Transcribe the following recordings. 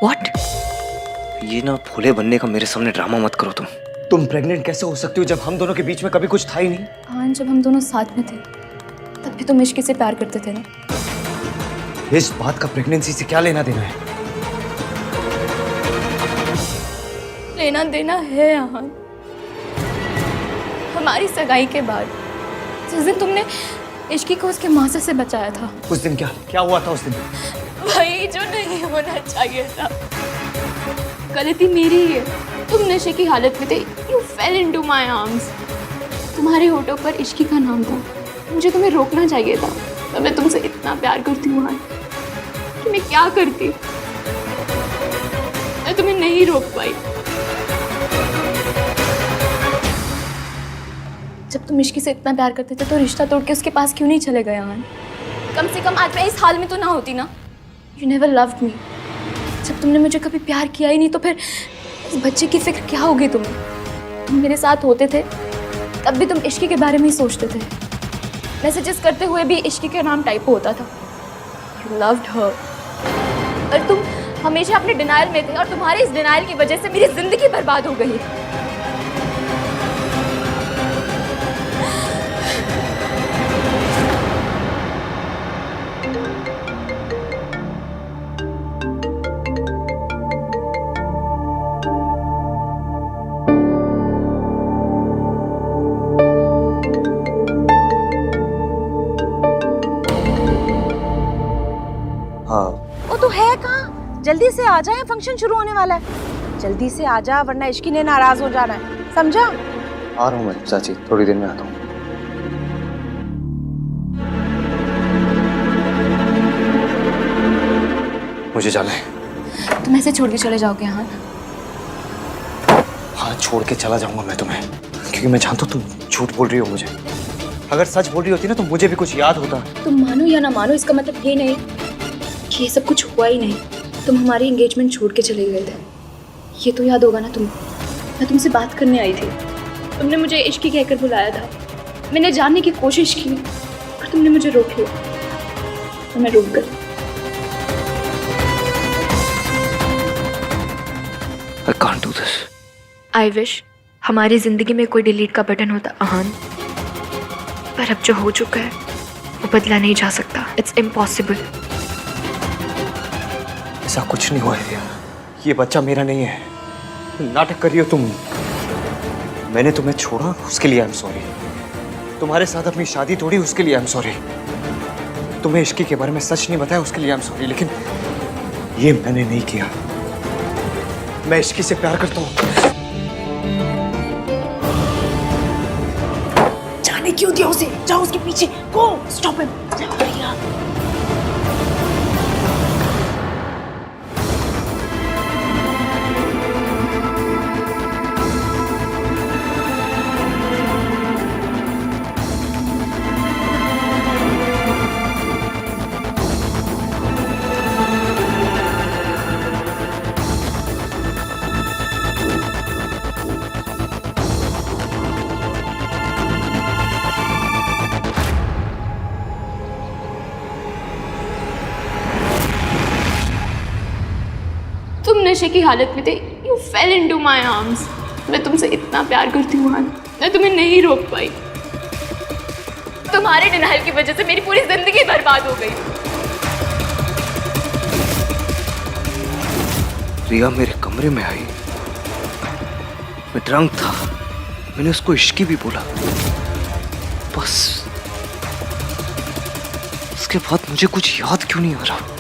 What? ये ना भोले बनने का मेरे सामने ड्रामा मत करो तुम प्रेग्नेंट कैसे हो सकती हो जब हम दोनों के बीच में कभी कुछ था ही नहीं? हाँ, जब हम दोनों साथ में थे तब भी तुम इश्क से प्यार करते थे ना। इस बात का प्रेगनेंसी से क्या लेना देना है? लेना देना है आहान। हमारी सगाई के बाद जिस दिन तुमने इश्की को उसके मासा से बचाया था, उस दिन क्या हुआ था उस दिन? वही जो नहीं होना चाहिए था। गलती मेरी ही है। तुम नशे की हालत में थे। You fell into my arms। तुम्हारे होठों पर इश्की का नाम था। मुझे तुम्हें रोकना चाहिए था। तो मैं तुमसे इतना प्यार करती हूँ आहान कि मैं क्या करती। मैं तुम्हें नहीं रोक पाई। जब तुम इश्की से इतना प्यार करते थे तो रिश्ता तोड़ के उसके पास क्यों नहीं चले गए आहान? कम से कम आज मैं इस हाल में तो ना होती ना। You never loved me। जब तुमने मुझे कभी प्यार किया ही नहीं तो फिर इस बच्चे की फिक्र क्या होगी तुम्हें? तुम मेरे साथ होते थे तब भी तुम इश्की के बारे में ही सोचते थे। मैसेजेस करते हुए भी इश्की के नाम टाइप होता था। You loved her। और तुम हमेशा अपने डिनायल में थे और तुम्हारे इस डिनायल की वजह से मेरी जिंदगी बर्बाद हो गई। हाँ, वो तो है कहाँ? जल्दी से आ जाए, फंक्शन शुरू होने वाला है। जल्दी से आ जा वरना इश्की ने नाराज हो जाना है, समझा? आ रहा हूँ मैं चाची, थोड़ी देर में आता हूँ। मुझे जाना है। तुम ऐसे छोड़ के चले जाओगे आहान? हाँ, छोड़ के चला जाऊंगा मैं तुम्हें, क्योंकि मैं जानता हूँ तुम झूठ बोल रही हो मुझे। अगर सच बोल रही होती ना तो मुझे भी कुछ याद होता। तुम मानो या ना मानो, इसका मतलब ये नहीं कि ये सब कुछ हुआ ही नहीं। तुम हमारी एंगेजमेंट छोड़ के चले गए थे, ये तो याद होगा ना तुम्हें। मैं तुमसे बात करने आई थी, तुमने मुझे इश्की कहकर बुलाया था। मैंने जानने की कोशिश की और तुमने मुझे रोक लिया तो मैं रुक गई। I can't do this। I wish हमारी जिंदगी में कोई डिलीट का बटन होता आहान, पर अब जो हो चुका है वो बदला नहीं जा सकता। It's impossible. ऐसा कुछ नहीं हुआ है, ये बच्चा मेरा नहीं है। नाटक कर रही हो तुम। मैंने तुम्हें छोड़ा उसके लिए आई एम सॉरी। तुम्हारे साथ अपनी शादी तोड़ी उसके लिए आई एम सॉरी। तुम्हें इश्की के बारे में सच नहीं बताया उसके लिए आई एम सॉरी। लेकिन ये मैंने नहीं किया। मैं इश्की से प्यार करता हूँ। जाने क्यों दिया उसे? जाओ उसके पीछे, गो स्टॉप हिम। तुम नशे की हालत में थे। You fell into my arms। मैं तुमसे इतना प्यार करती हूँ आहान, मैं तुम्हें नहीं रोक पाई। तुम्हारे डिनायल की वजह से मेरी पूरी जिंदगी बर्बाद हो गई। रिया मेरे कमरे में आई, मैं ड्रंक था। मैंने उसको इश्की भी बोला, बस उसके बाद मुझे कुछ याद क्यों नहीं आ रहा।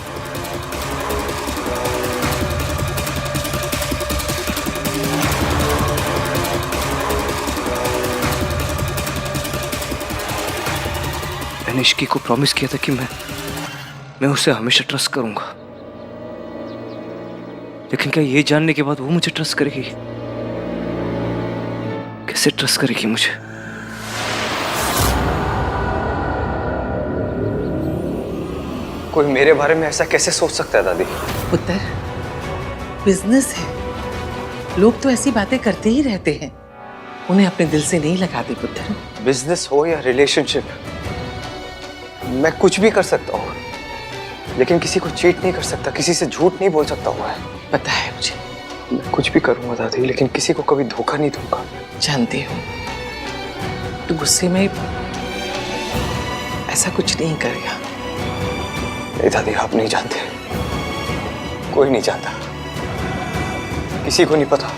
मैंने इश्की को प्रॉमिस किया था कि मैं उसे हमेशा ट्रस्ट करूंगा। लेकिन क्या ये जानने के बाद वो मुझे ट्रस्ट करेगी? कैसे ट्रस्ट करेगी मुझे? कोई मेरे बारे में ऐसा कैसे सोच सकता है दादी? पुत्र, बिजनेस है, लोग तो ऐसी बातें करते ही रहते हैं, उन्हें अपने दिल से नहीं लगाते पुत्र। बिजनेस हो या रिलेशनशिप, मैं कुछ भी कर सकता हूँ, लेकिन किसी को चीट नहीं कर सकता, किसी से झूठ नहीं बोल सकता हूँ मैं। पता है मुझे, मैं कुछ भी करूंगा दादी, लेकिन किसी को कभी धोखा नहीं दूंगा। जानती हूँ तू गुस्से में ऐसा कुछ नहीं करेगा। नहीं दादी, आप नहीं जानते, कोई नहीं जानता, किसी को नहीं पता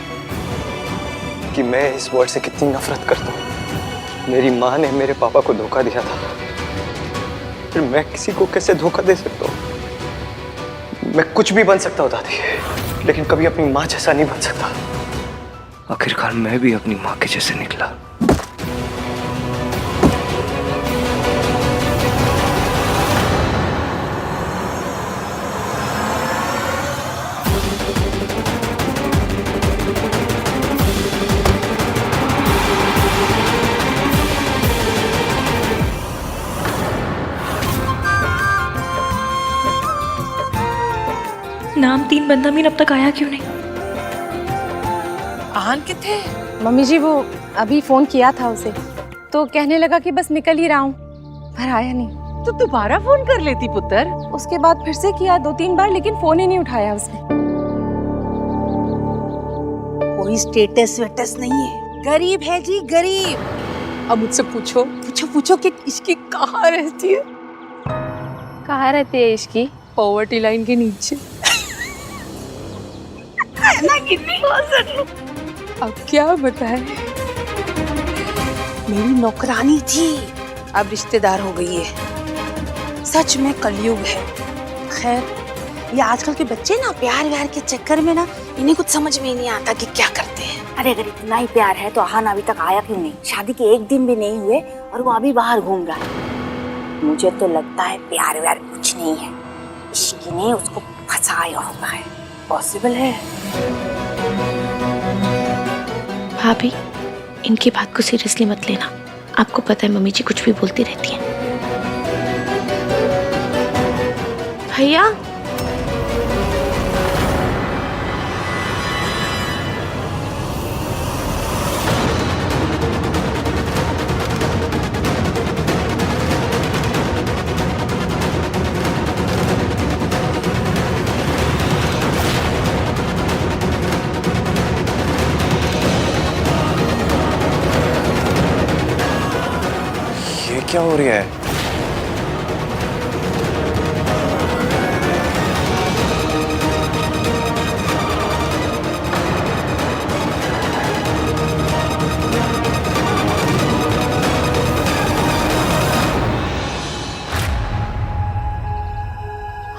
कि मैं इस वर्ल्ड से कितनी नफरत करता हूँ। मेरी माँ ने मेरे पापा को धोखा दिया था, फिर मैं किसी को कैसे धोखा दे सकता हूँ? मैं कुछ भी बन सकता हूँ दादी, लेकिन कभी अपनी माँ जैसा नहीं बन सकता। आखिरकार मैं भी अपनी माँ के जैसे निकला। नाम 3 बंदा मीन अब तक आया क्यों नहीं? आहान किथे? मम्मी जी वो अभी फोन किया था उसे, तो कहने लगा कि बस निकल ही रहा हूँ, पर आया नहीं। तो दोबारा फोन कर लेती पुत्र। उसके बाद फिर से किया 2-3 बार, लेकिन फोन ही नहीं उठाया उसने। कोई स्टेटस वेटस नहीं है, गरीब है जी गरीब। अब मुझसे पूछो पूछो पूछो कि इसकी कहाँ रहती है? कहाँ रहती है इसकी? पॉवर्टी लाइन के नीचे। अब क्या बताए? मेरी नौकरानी थी, अब रिश्तेदार हो गई है। सच में कलयुग है। खैर, ये आजकल के बच्चे ना प्यार व्यार के चक्कर में ना इन्हें कुछ समझ में नहीं आता कि क्या करते हैं। अरे अगर इतना ही प्यार है तो आहान अभी तक आया क्यों नहीं? शादी के 1 दिन भी नहीं हुए और वो अभी बाहर घूम रहा है। मुझे तो लगता है प्यार व्यार कुछ नहीं है, इश्क ने उसको फंसाया होगा है। पॉसिबल है। भाभी, इनकी बात को सीरियसली मत लेना। आपको पता है मम्मी जी कुछ भी बोलती रहती हैं। भैया, ये क्या हो रहा है?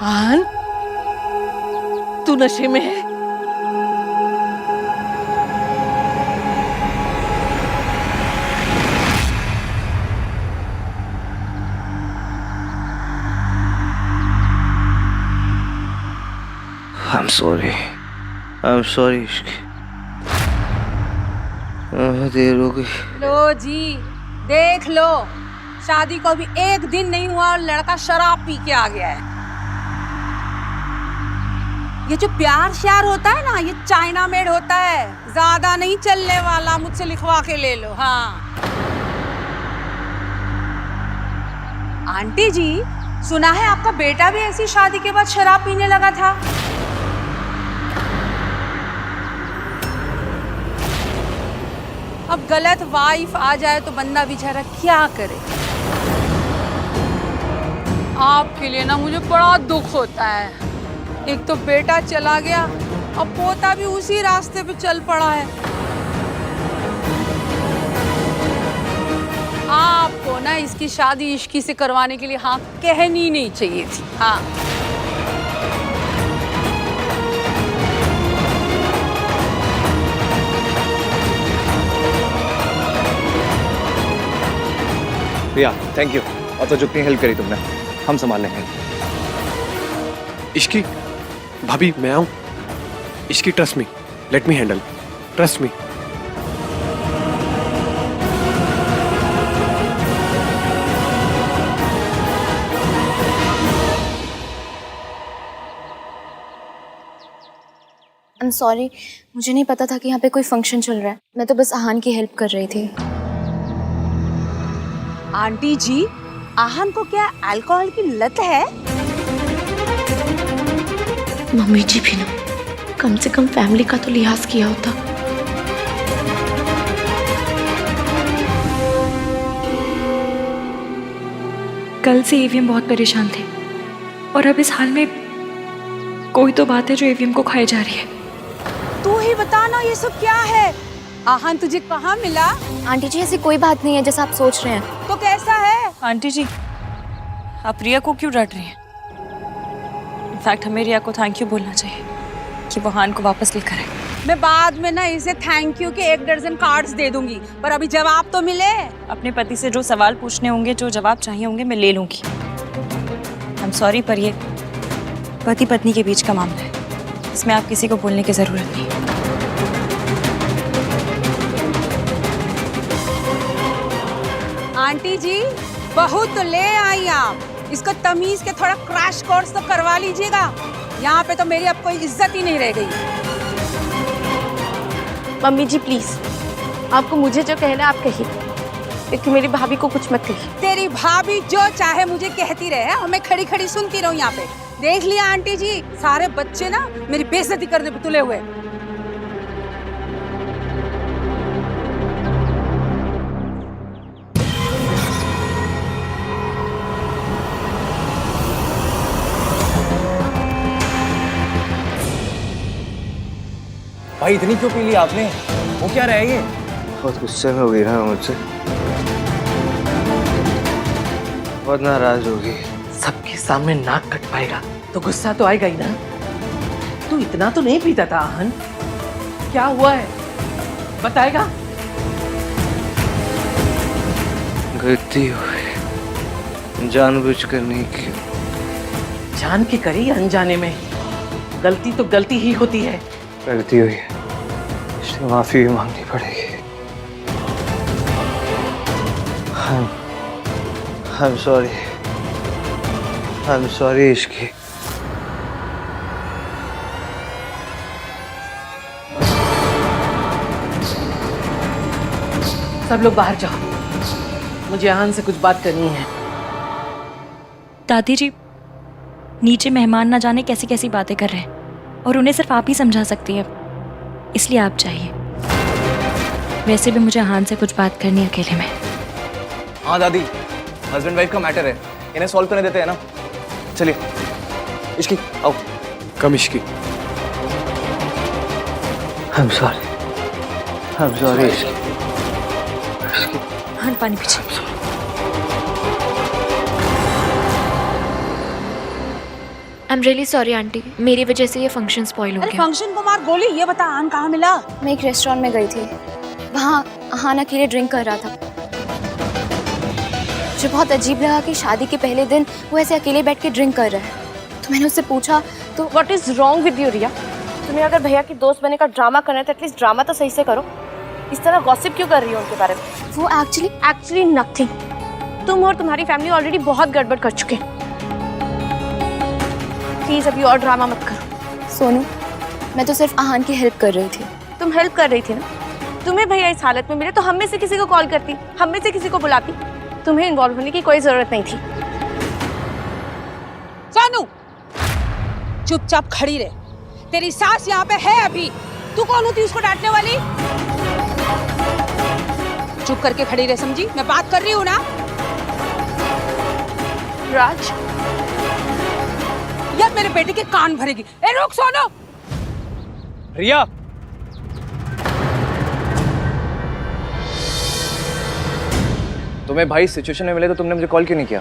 आहान, तू नशे में है? I'm sorry. I'm sorry. देर हो गई। लो जी, देख लो, शादी को अभी 1 दिन नहीं हुआ और लड़का शराब पी के आ गया है। ये जो प्यार श्यार होता है ना, ये चाइना मेड होता है, ज्यादा नहीं चलने वाला। मुझसे लिखवा के ले लो। हाँ आंटी जी, सुना है आपका बेटा भी ऐसी शादी के बाद शराब पीने लगा था। अब गलत वाइफ आ जाए तो बंदा बेचारा क्या करे। आपके लिए ना मुझे बड़ा दुख होता है। एक तो बेटा चला गया, अब पोता भी उसी रास्ते पे चल पड़ा है। आपको ना इसकी शादी इश्की से करवाने के लिए हाँ कहनी नहीं चाहिए थी। हाँ भैया थैंक यू, और तो जितनी हेल्प करी तुमने, हम संभाल लेंगे। इश्की भाभी मैं आऊं? Ishki trust me, let me handle, trust me. I am sorry, मुझे नहीं पता था कि यहाँ पे कोई फंक्शन चल रहा है। मैं तो बस आहान की हेल्प कर रही थी। आंटी जी, आहान को क्या अल्कोहल की लत है? मम्मी जी भी ना कम से कम फैमिली का तो लिहाज किया होता। कल से एवीएम बहुत परेशान थे और अब इस हाल में कोई तो बात है जो एवीएम को खाई जा रही है। तू ही बता ना ये सब क्या है? आहान तुझे कहाँ मिला? आंटी जी ऐसी कोई बात नहीं है जैसा आप सोच रहे हैं। तो कैसा है? आंटी जी, आप रिया को क्यों डांट रही हैं? इनफैक्ट हमें रिया को थैंक यू बोलना चाहिए कि वो हान को वापस लेकर आए। मैं बाद में ना इसे थैंक यू के 1 दर्जन कार्ड्स दे दूंगी, पर अभी जवाब तो मिले। अपने पति से जो सवाल पूछने होंगे, जो जवाब चाहिए होंगे, मैं ले लूंगी। आई एम सॉरी, पर ये पति पत्नी के बीच का मामला है, इसमें आप किसी को बोलने की जरूरत नहीं। आंटी जी, बहू तो ले आई आप, इसको तमीज के थोड़ा क्रैश कोर्स तो करवा लीजिएगा। यहाँ पे तो मेरी अब कोई इज्जत ही नहीं रह गई। मम्मी जी प्लीज, आपको मुझे जो कहना है आप कहिए, लेकिन मेरी भाभी को कुछ मत कहिए। तेरी भाभी जो चाहे मुझे कहती रहे और मैं खड़ी खड़ी सुनती रहूं यहाँ पे। देख लिया आंटी जी, सारे बच्चे ना मेरी बेइज्जती करने पे तुले हुए। भाई इतनी क्यों पी ली आपने? वो क्या रहा है ये? बहुत गुस्से में हो गई ना मुझसे, बहुत नाराज होगी। सबके सामने नाक कटवाएगा तो गुस्सा तो आएगा ही ना। तू इतना तो नहीं पीता था आहन, क्या हुआ है बताएगा? गलती हुई, जानबूझकर नहीं की। जान के करी या अनजाने में, गलती तो गलती ही होती है। गलती हुई है, इसलिए माफी भी मांगनी पड़ेगी। I'm sorry, I'm sorry Ishki. सब लोग बाहर जाओ, मुझे आहन से कुछ बात करनी है। दादी जी, नीचे मेहमान ना जाने कैसी कैसी बातें कर रहे हैं और उन्हें सिर्फ आप ही समझा सकती हैं, इसलिए आप जाइए। वैसे भी मुझे हान से कुछ बात करनी है अकेले में। हाँ दादी, हस्बैंड वाइफ का मैटर है, इन्हें सॉल्व करने देते हैं ना। चलिए इश्की आओ। कम Ishki. I'm sorry, I'm sorry Ishki. हान पानी पीछे। आई एम रियली सॉरी आंटी, मेरी वजह से ये फंक्शन स्पॉइल हो अरे गया। फंक्शन को मार गोली, ये बता आन कहाँ मिला? मैं एक रेस्टोरेंट में गई थी, वहाँ आहान अकेले ड्रिंक कर रहा था। मुझे बहुत अजीब लगा कि शादी के पहले दिन वो ऐसे अकेले बैठ के ड्रिंक कर रहा है, तो मैंने उससे पूछा तो what is wrong with you Riya? तुम्हें अगर भैया की दोस्त बनने का ड्रामा करना है तो एटलीस्ट ड्रामा तो सही से करो। इस तरह गॉसिप क्यों कर रही हो उनके बारे में? वो एक्चुअली नथिंग। तुम और तुम्हारी फैमिली ऑलरेडी बहुत गड़बड़ कर चुके हैं। प्लीज अभी और ड्रामा मत करो। सोनू, मैं तो सिर्फ आहान की हेल्प कर रही थी। तुम हेल्प कर रही थी ना? तुम्हें भैया इस हालत में मिले तो हम में से किसी को कॉल करती, हम में से किसी को बुलाती। तुम्हें इन्वॉल्व होने की कोई जरूरत नहीं थी। सोनू, चुपचाप खड़ी रहे, तेरी सास यहाँ पे है अभी। तू कौन होती उसको डांटने वाली? चुप करके खड़ी रहे, समझी? मैं बात कर रही हूँ ना। राज, यार मेरे बेटे के कान भरेगी। ए रुक सोनू। रिया, तुम्हें भाई सिचुएशन में मिले तो तुमने मुझे कॉल क्यों नहीं किया?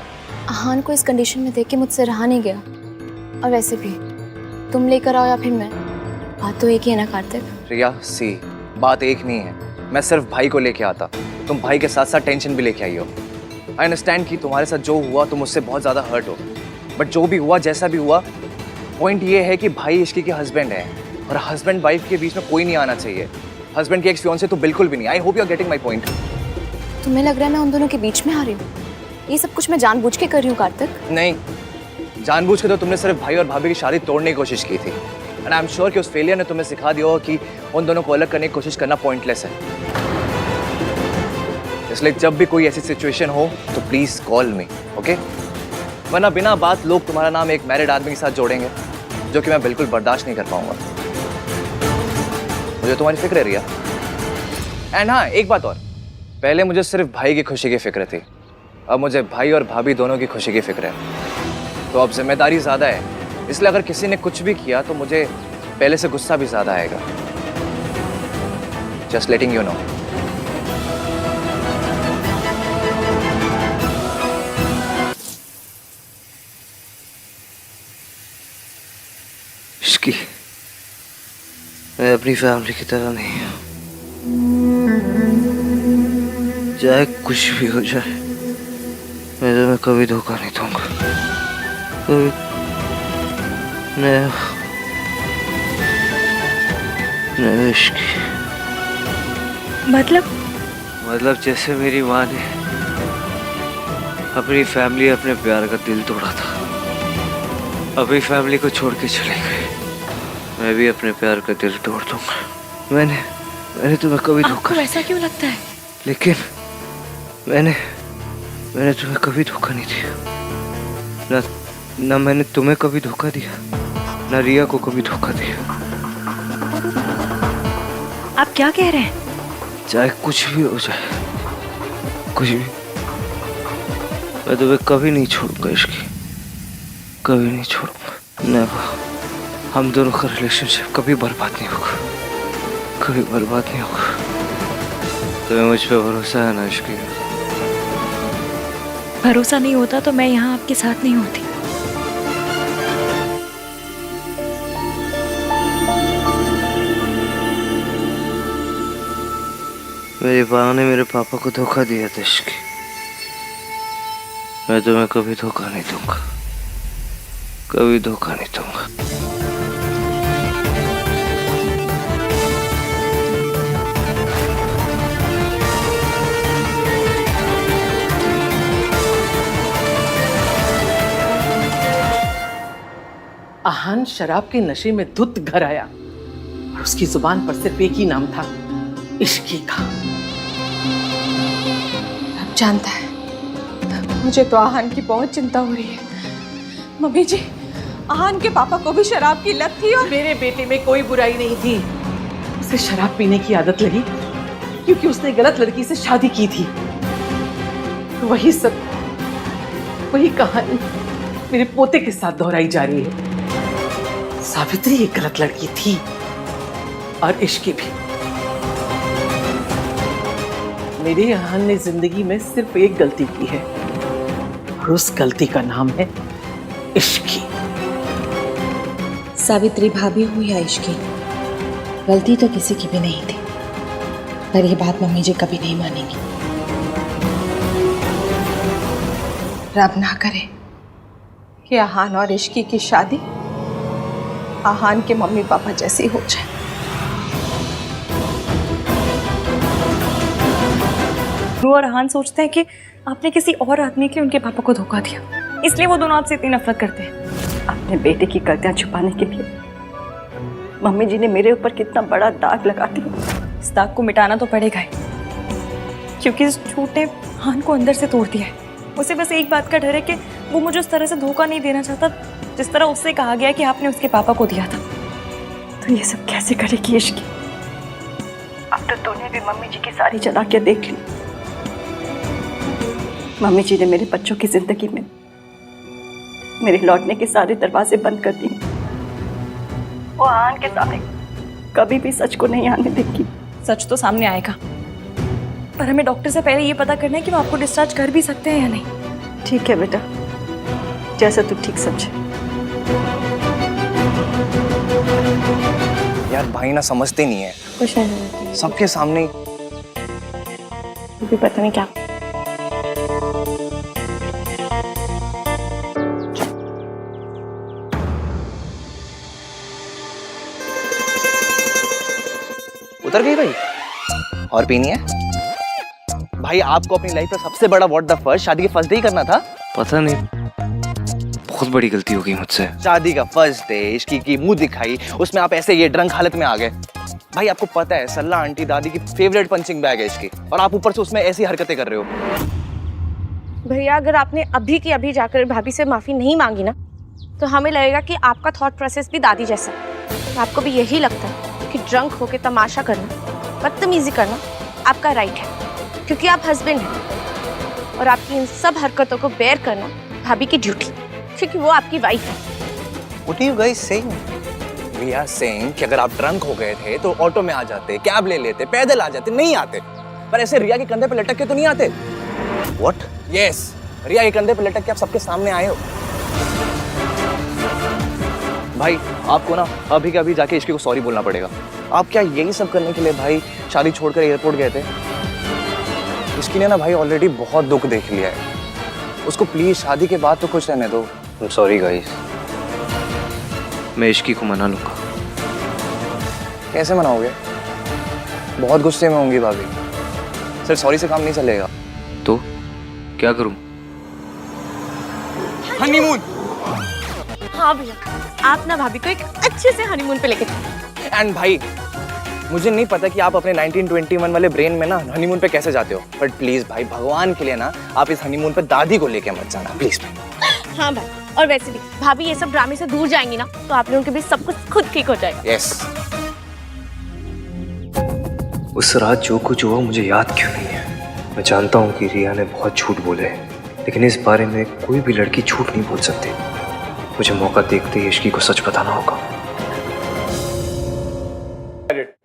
आहान को इस कंडीशन में देख के मुझसे रहा नहीं गया, और वैसे भी तुम लेकर आओ या फिर मैं, बात तो एक ही है ना कार्तिक। रिया सी, बात एक नहीं है। मैं सिर्फ भाई को लेके आता, तुम भाई के साथ साथ टेंशन भी लेके आई हो। आई अंडरस्टैंड कि तुम्हारे साथ जो हुआ तुम उससे बहुत ज़्यादा हर्ट हो, बट जो भी हुआ जैसा भी हुआ, पॉइंट ये है कि भाई इश्की के हस्बैंड है और हस्बैंड वाइफ के बीच में कोई नहीं आना चाहिए। हस्बैंड की एक्स फियांसे तो बिल्कुल भी नहीं। I hope you are getting my point. तुम्हें लग रहा है मैं उन दोनों के बीच में आ रही हूँ? ये सब कुछ मैं जानबूझ के कर रही हूँ कार्तिक। नहीं, जानबूझ के तो तुमने सिर्फ भाई और भाभी की शादी तोड़ने की कोशिश की थी, एंड आई एम श्योर कि उस फेलियर ने तुम्हें सिखा दिया होगा कि उन दोनों को अलग करने की कोशिश करना पॉइंटलेस है। इसलिए जब भी कोई ऐसी सिचुएशन हो तो प्लीज कॉल मी, ओके? वरना बिना बात लोग तुम्हारा नाम एक मैरिड आदमी के साथ जोड़ेंगे, जो कि मैं बिल्कुल बर्दाश्त नहीं कर पाऊंगा। मुझे तुम्हारी फिक्र है रिया। एंड हाँ, एक बात और, पहले मुझे सिर्फ भाई की खुशी की फिक्र थी, अब मुझे भाई और भाभी दोनों की खुशी की फिक्र है। तो अब जिम्मेदारी ज़्यादा है, इसलिए अगर किसी ने कुछ भी किया तो मुझे पहले से गुस्सा भी ज़्यादा आएगा। Just letting you know. Ishki, मैं अपनी फैमिली की तरह नहीं हूँ। चाहे कुछ भी हो जाए, मैं तुम्हें कभी धोखा नहीं दूंगा। कभी नहीं इश्की। मतलब जैसे मेरी माँ ने अपनी फैमिली, अपने प्यार का दिल तोड़ा था, अपनी फैमिली को छोड़ के चले गए, मैं भी अपने प्यार का दिल तोड़ दूंगा। मैंने तुम्हें कभी धोखा, आपको ऐसा क्यों लगता है? लेकिन मैंने तुम्हें कभी धोखा नहीं दिया। ना मैंने तुम्हें कभी धोखा दिया, ना रिया को कभी धोखा दिया। आप क्या कह रहे हैं? चाहे कुछ भी हो जाए, कुछ भी, मैं तुम्हें कभी नहीं छोड़ूंगा इश्की, कभी नहीं छोड़ूंगा। नेवर। हम दोनों का रिलेशनशिप कभी बर्बाद नहीं होगा, कभी बर्बाद नहीं होगा। तुम्हें मुझ पे भरोसा है ना इश्की? भरोसा नहीं होता तो मैं यहाँ आपके साथ नहीं होती। मेरी माँ ने मेरे पापा को धोखा दिया था इश्की, मैं तुम्हें कभी धोखा नहीं दूंगा, कभी धोखा नहीं दूंगा। आहान शराब के नशे में धुत घर आया और उसकी जुबान पर सिर्फ एक ही नाम था, इश्की का। अब जानता है, मुझे तो आहान की बहुत चिंता हो रही है। मम्मी जी, आहान के पापा को भी शराब की लत थी और मेरे बेटे में कोई बुराई नहीं थी। उसे शराब पीने की आदत लगी क्योंकि उसने गलत लड़की से शादी की थी। वही सब, वही कहानी मेरे पोते के साथ दोहराई जा रही है। सावित्री एक गलत लड़की थी और इश्की भी। मेरे आहान ने जिंदगी में सिर्फ एक गलती की है और उस गलती का नाम है इश्की। सावित्री भाभी हुई या इश्की, गलती तो किसी की भी नहीं थी, पर यह बात मम्मी जी कभी नहीं मानेंगी। रब ना करे कि आहान और इश्की की शादी आहान के मम्मी पापा जैसी हो जाए। रू और आहान सोचते हैं कि आपने किसी और आदमी के लिए उनके पापा को धोखा दिया, इसलिए वो दोनों आपसे इतनी नफरत करते हैं। अपने बेटे की गलतियां छुपाने के लिए मम्मी जी ने मेरे ऊपर कितना बड़ा दाग लगा दिया। इस दाग को मिटाना तो पड़ेगा ही, क्योंकि इस झूठ ने आहान को अंदर से तोड़ दिया है। उसे बस एक बात का डर है कि वो मुझे उस तरह से धोखा नहीं देना चाहता जिस तरह उससे कहा गया कि आपने उसके पापा को दिया था। तो ये सब कैसे करेगी इश्की? अब तो तूने भी मम्मी जी की सारी चालाकियां देख ली। मम्मी जी ने मेरे बच्चों की जिंदगी में मेरे लौटने के सारे दरवाजे बंद कर दिए। वो आहान के सामने कभी भी सच को नहीं आने देगी। सच तो सामने आएगा, पर हमें डॉक्टर से पहले ये पता करना है कि वो आपको डिस्चार्ज कर भी सकते हैं या नहीं। ठीक है बेटा, जैसा तू ठीक समझे। यार भाई ना समझते नहीं है, कुछ नहीं, सबके सामने भी पता नहीं क्या। उतर गई भाई? और पीनी है? भाई आपको अपनी लाइफ में सबसे बड़ा व्हाट द फर्स्ट शादी के फर्स्ट डे ही करना था। पता नहीं, बहुत बड़ी गलती हो गई मुझसे। शादी का फर्स्ट डे, इश्की की मुंह दिखाई, उसमें आप ऐसे ये ड्रंक हालत में आ गए। भाई आपको पता है सल्ला आंटी दादी की फेवरेट पंचिंग बैग है इसकी, और आप ऊपर से उसमें ऐसी हरकतें कर रहे हो। भैया अगर आपने अभी की अभी जाकर भाभी से माफी नहीं मांगी ना, तो हमें लगेगा कि आपका थॉट प्रोसेस भी दादी जैसा है। आपको भी यही लगता है क्योंकि ड्रंक होके तमाशा करना, बदतमीजी करना आपका राइट है, क्योंकि आप हस्बैंड हैं। और आपकी इन सब हरकतों को बेयर करना भाभी की ड्यूटी, क्योंकि वो आपकी वाइफ है। What are you guys saying? We are saying कि अगर आप ड्रंक हो गए थे तो ऑटो में आ जाते, कैब ले लेते, पैदल आ जाते, नहीं आते। पर ऐसे रिया के कंधे पे लटक के तो नहीं आते। What? Yes, रिया के कंधे पे लटक के आप सबके सामने आए हो। भाई आपको ना अभी के अभी जाके इश्की को सॉरी बोलना पड़ेगा। आप क्या यही सब करने के लिए भाई शादी छोड़कर एयरपोर्ट गए थे? इश्की ने ना भाई ऑलरेडी बहुत दुख देख लिया है, उसको प्लीज शादी के बाद तो खुश रहने दो। I'm sorry guys। मैं इश्की को मना लूंगा। कैसे मनाओगे? बहुत गुस्से में होंगी भाभी। सिर्फ सॉरी से काम नहीं चलेगा। तो क्या करूं? हनीमून। हाँ भैया, आप ना भाभी को एक अच्छे से हनीमून पे लेके चलो। एंड भाई मुझे नहीं पता कि आप अपने 1921 वाले ब्रेन में ना हनीमून पे कैसे जाते हो, बट प्लीज भाई भगवान के लिए ना आप इस हनीमून पे दादी को लेके मत जाना प्लीज भाई। हाँ भाई, और वैसे भी भाभी ये सब ड्रामे से दूर जाएंगी ना तो आप लोगों के बीच सब कुछ खुद ठीक हो जाएगा। यस। उस रात जो कुछ हुआ मुझे याद क्यों नहीं है? मैं जानता हूँ कि रिया ने बहुत झूठ बोले, लेकिन इस बारे में कोई भी लड़की झूठ नहीं बोल सकती। मुझे मौका देखते ही इश्की को सच बताना होगा।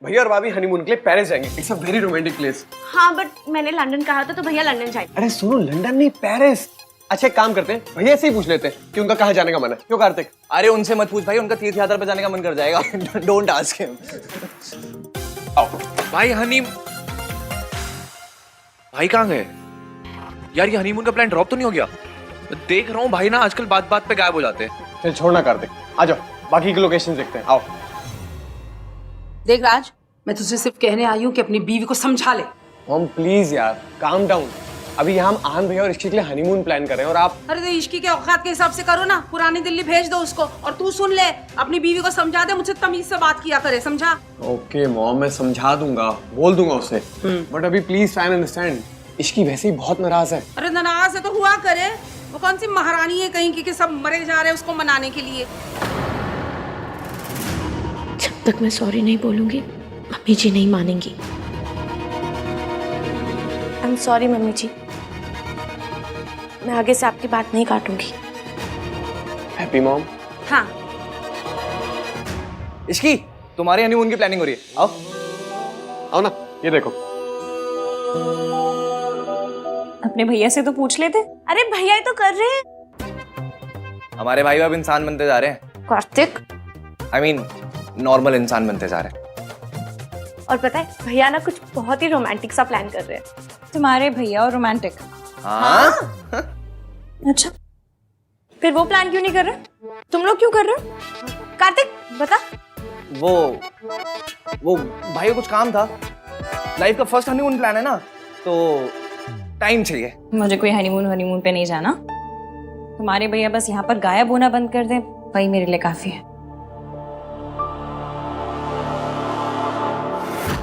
भैया और भाभी हनीमून के लिए पेरिस जाएंगे। It's a very romantic place. हाँ बट मैंने लंदन कहा था तो भैया लंदन जाएंगे। अरे सुनो, लंदन नहीं पेरिस। अच्छा एक काम करते हैं, भैया से ही पूछ लेते हैं कि उनका कहाँ जाने का मन है। क्यों कार्तिक? अरे उनसे मत पूछ भाई, उनका तीर्थ यात्रा पे जाने का मन कर जाएगा। Don't ask him. भाई भाई कहाँ गए यार? ये हनीमून का प्लान ड्रॉप तो नहीं हो गया? देख रहा हूँ भाई ना आजकल बात बात पे गायब हो जाते हैं। चल छोड़ना कार्तिक, आ जाओ बाकी की लोकेशन देखते हैं। आओ। देख राज, मैं तुझसे सिर्फ कहने आई हूँ कि अपनी बीवी को समझा ले। मॉम प्लीज यार काम डाउन। अभी यहाँ हम आन भैया और इश्की के लिए हनीमून प्लान कर रहे हैं और आप। अरे तो इश्की के औकात के हिसाब से करो ना, पुरानी दिल्ली भेज दो उसको। और तू सुन ले, अपनी बीवी को समझा दे, मुझसे तमीज से बात किया करे, समझा? ओके मॉम, मैं समझा दूंगा, बोल दूंगा उससे। बट अभी please try and understand, Ishki वैसे ही बहुत नाराज है। अरे नाराज है तो हुआ करे, वो कौन सी महारानी है कहीं की कि सब मरे जा रहे हैं उसको मनाने के लिए। जब तक मैं सॉरी नहीं बोलूंगी मम्मी जी नहीं मानेंगी। आई एम सॉरी मम्मी जी, मैं आगे से आपकी बात नहीं काटूंगी। Happy mom. हाँ इश्की, तुम्हारे हनीमून की प्लानिंग हो रही है। आओ आओ ना, ये देखो। अपने भैया से तो पूछ लेते। अरे भैया ये तो कर रहे हैं। हमारे भाई अब इंसान बनते जा रहे हैं। कार्तिक, आई मीन नॉर्मल इंसान बनते जा रहे हैं। और पता है भैया ना कुछ बहुत ही रोमांटिक सा प्लान कर रहे हैं। तुम्हारे भैया और रोमांटिक? हाँ? अच्छा, फिर वो प्लान क्यों नहीं कर रहे? तुम लोग क्यों कर रहे हो? कार्तिक बता। वो भाई को कुछ काम था, लाइफ का फर्स्ट हनीमून प्लान है ना, तो टाइम चाहिए। मुझे कोई हनीमून पे नहीं जाना। तुम्हारे भैया बस यहाँ पर गायब होना बंद कर दें, वही मेरे लिए काफी है।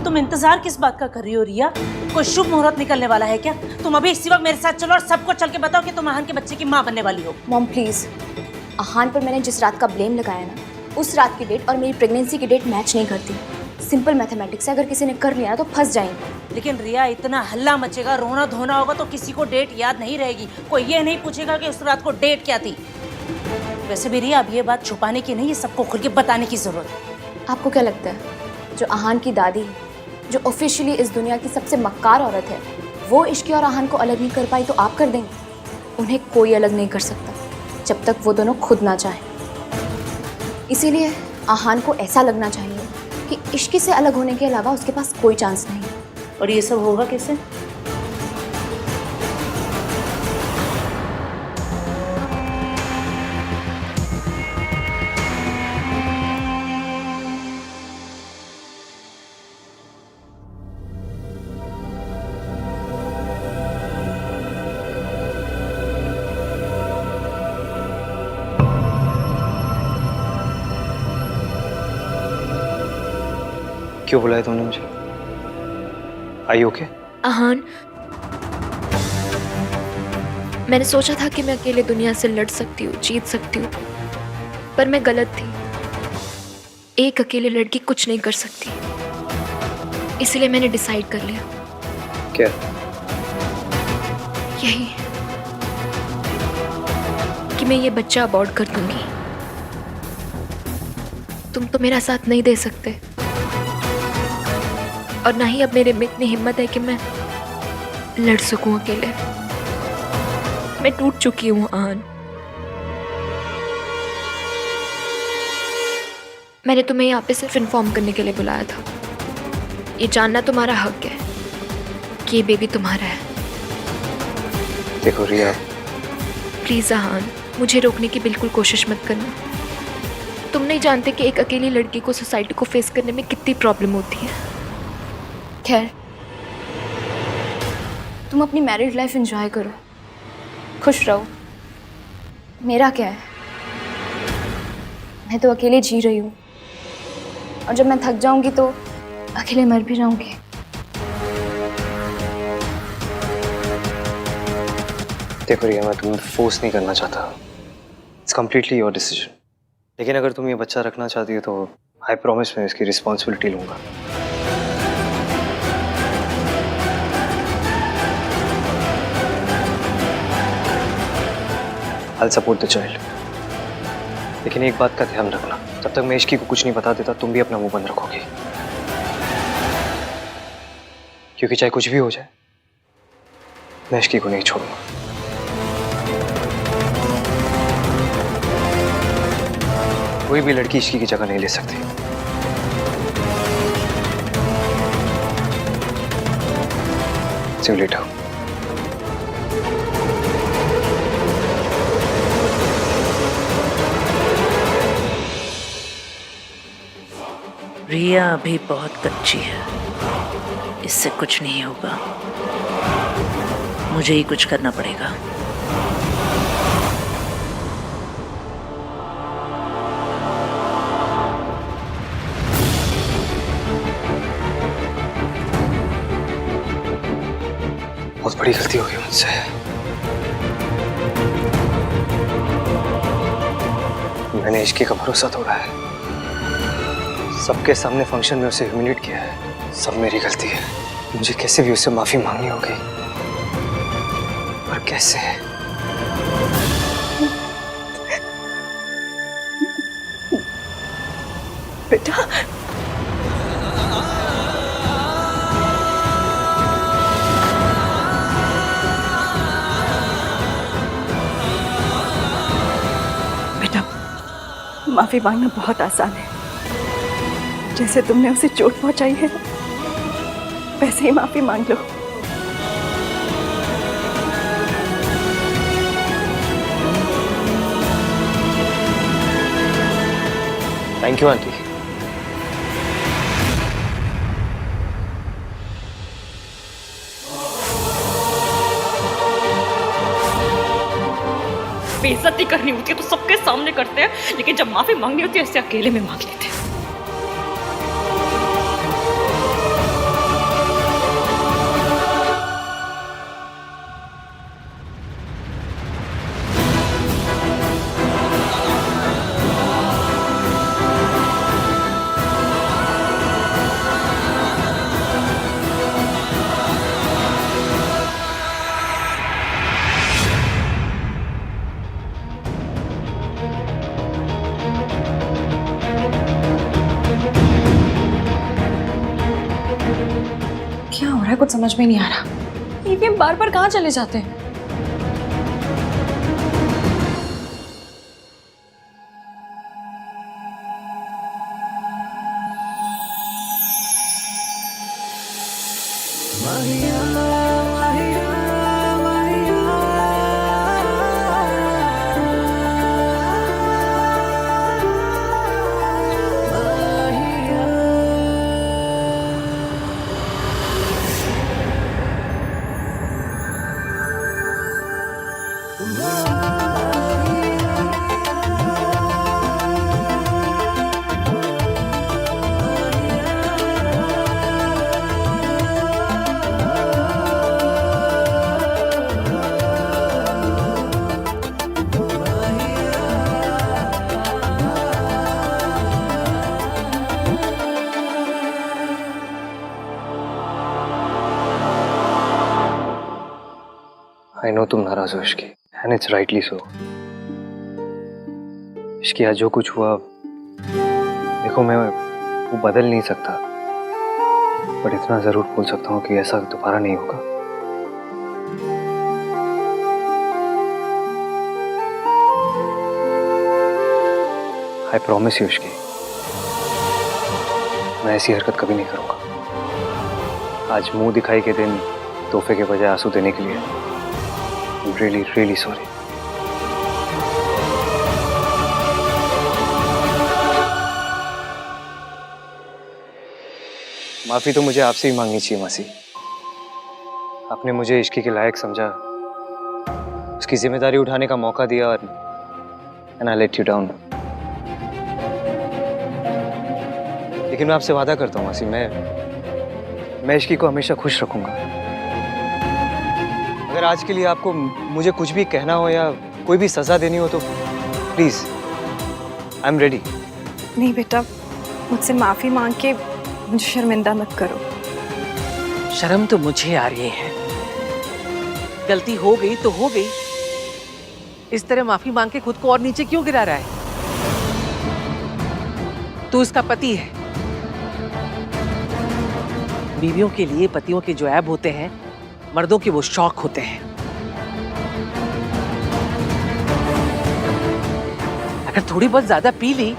तुम इंतजार किस बात का कर रही हो रिया? कोई शुभ मुहूर्त निकलने वाला है क्या? तुम अभी इसी वक्त मेरे साथ चलो और सबको चल के बताओ कि तुम आहान के बच्चे की माँ बनने वाली हो। मॉम प्लीज, आहान पर मैंने जिस रात का ब्लेम लगाया ना, उस रात की डेट और मेरी प्रेगनेंसी की डेट मैच नहीं करती। सिंपल मैथमेटिक्स है, अगर किसी ने कर लिया ना तो फंस जाएंगे। लेकिन रिया इतना हल्ला मचेगा, रोना धोना होगा तो किसी को डेट याद नहीं रहेगी। कोई ये नहीं पूछेगा कि उस रात को डेट क्या थी। वैसे भी रिया अब ये बात छुपाने की नहीं, ये सबको खुल के बताने की जरूरत है। आपको क्या लगता है, जो आहान की दादी, जो ऑफिशियली इस दुनिया की सबसे मक्कार औरत है, वो इश्की और आहान को अलग नहीं कर पाई तो आप कर देंगे? उन्हें कोई अलग नहीं कर सकता जब तक वो दोनों खुद ना चाहें। इसीलिए आहान को ऐसा लगना चाहिए कि इश्की से अलग होने के अलावा उसके पास कोई चांस नहीं। और ये सब होगा कैसे? क्यों बुलाया तुमने मुझे? आई ओके? आहान, मैंने सोचा था कि मैं अकेले दुनिया से लड़ सकती हूँ, जीत सकती हूँ, पर मैं गलत थी। एक अकेले लड़की कुछ नहीं कर सकती, इसलिए मैंने डिसाइड कर लिया। क्या? यही कि मैं ये बच्चा अबॉर्ट कर दूंगी। तुम तो मेरा साथ नहीं दे सकते, और ना ही अब मेरे में इतनी हिम्मत है कि मैं लड़ सकूं अकेले। मैं टूट चुकी हूं आन। मैंने तुम्हें यहाँ पे सिर्फ इन्फॉर्म करने के लिए बुलाया था। ये जानना तुम्हारा हक है कि ये बेबी तुम्हारा है। देखो रिया, प्लीज आहान, मुझे रोकने की बिल्कुल कोशिश मत करना। तुम नहीं जानते कि एक अकेली लड़की को सोसाइटी को फेस करने में कितनी प्रॉब्लम होती है। खैर, तुम अपनी मैरिड लाइफ एंजॉय करो, खुश रहो। मेरा क्या है, मैं तो अकेले जी रही हूँ, और जब मैं थक जाऊंगी तो अकेले मर भी जाऊंगी। देखो रिया, मैं तुम्हें फोर्स नहीं करना चाहता। It's completely your decision. लेकिन अगर तुम ये बच्चा रखना चाहती हो तो आई प्रॉमिस मैं इसकी रिस्पॉन्सिबिलिटी लूंगा। I'll support the child. लेकिन एक बात का ध्यान रखना, जब तक मैं इश्की को कुछ नहीं बता देता तुम भी अपना मुंह बंद रखोगी, क्योंकि चाहे कुछ भी हो जाए मैं इश्की को नहीं छोड़ूंगा। कोई भी लड़की इश्की की जगह नहीं ले सकती। See you later. रिया अभी बहुत कच्ची है, इससे कुछ नहीं होगा। मुझे ही कुछ करना पड़ेगा। बहुत बड़ी गलती हो गई मुझसे। मैंने इश्की का भरोसा तोड़ा है, सबके सामने फंक्शन में उसे ह्यूमिलेट किया है। सब मेरी गलती है। मुझे कैसे भी उससे माफी मांगनी होगी, पर कैसे? बेटा, बेटा, माफी मांगना बहुत आसान है। जैसे तुमने उसे चोट पहुंचाई है, वैसे ही माफी मांग लो। Thank you aunty. बेइज्जती करनी होती है तो सबके सामने करते हैं, लेकिन जब माफी मांगनी होती है ऐसे अकेले में मांग लेते हैं। क्या हो रहा है, कुछ समझ में नहीं आ रहा। ये बार बार कहाँ चले जाते हैं? आई नो तुम नाराज हो Ishki, and it's rightly so. Ishki आज जो कुछ हुआ, देखो मैं वो बदल नहीं सकता, पर इतना जरूर बोल सकता हूँ कि ऐसा दोबारा नहीं होगा। आई प्रॉमिस यू इश्की, मैं ऐसी हरकत कभी नहीं करूंगा। आज मुंह दिखाई के दिन तोहफे के बजाय आंसू देने के लिए I'm really, really sorry. माफी तो मुझे आपसे ही मांगनी चाहिए मासी। आपने मुझे इश्की के लायक समझा, उसकी जिम्मेदारी उठाने का मौका दिया और and I let you down. लेकिन मैं आपसे वादा करता हूँ मासी, मैं इश्की को हमेशा खुश रखूंगा। अगर आज के लिए आपको मुझे कुछ भी कहना हो या कोई भी सजा देनी हो तो प्लीज आई एम रेडी। नहीं बेटा, मुझसे माफी मांग के मुझे शर्मिंदा मत करो। शर्म तो मुझे आ रही है। गलती हो गई तो हो गई, इस तरह माफी मांग के खुद को और नीचे क्यों गिरा रहा है? तू उसका पति है। बीवियों के लिए पतियों के जो ऐब होते हैं, मर्दों के वो शौक होते हैं। अगर थोड़ी बहुत ज्यादा पी ली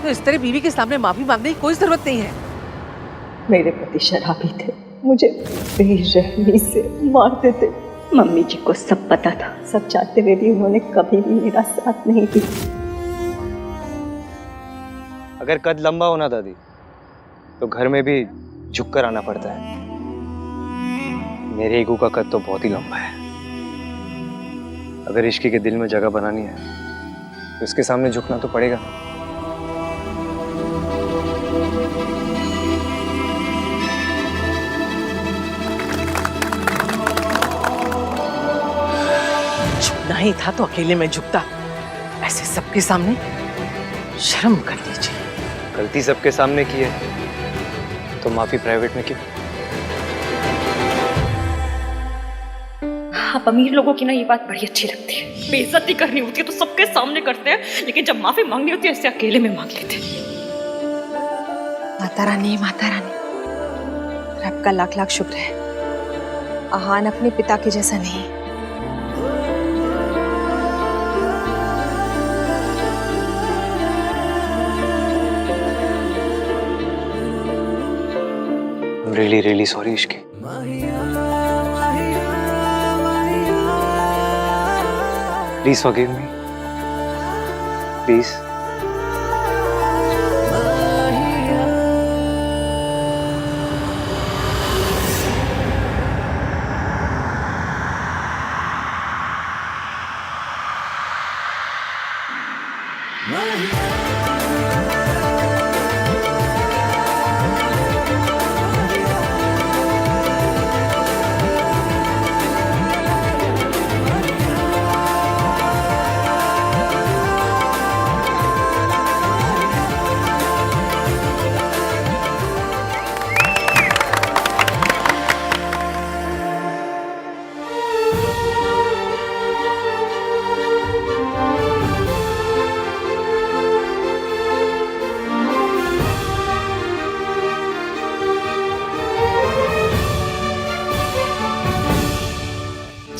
तो इस तरह बीवी के सामने माफी मांगने की कोई जरूरत नहीं है। मेरे पति शराबी थे, मुझे बेरहमी से मारते थे। मम्मी जी को सब पता था, सब चाहते हुए भी उन्होंने कभी भी मेरा साथ नहीं दिया। अगर कद लंबा होना दादी तो घर में भी झुककर आना पड़ता है। मेरे ईगो का कद तो बहुत ही लंबा है। अगर इश्की के दिल में जगह बनानी है तो इसके सामने झुकना तो पड़ेगा। झुकना ही था तो अकेले में झुकता, ऐसे सबके सामने शर्म कर लीजिए। गलती सबके सामने की है तो माफी प्राइवेट में क्यों? आप अमीर लोगों की ना ये बात बड़ी अच्छी लगती है। बेइज्जती करनी होती है तो सबके सामने करते हैं, लेकिन जब माफी मांगनी होती है ऐसे अकेले में मांग लेते हैं। माता रानी, माता रानी, रब का लाख लाख शुक्र है, आहान अपने पिता के जैसा नहीं। Really really sorry Ishki. Please forgive me. Please.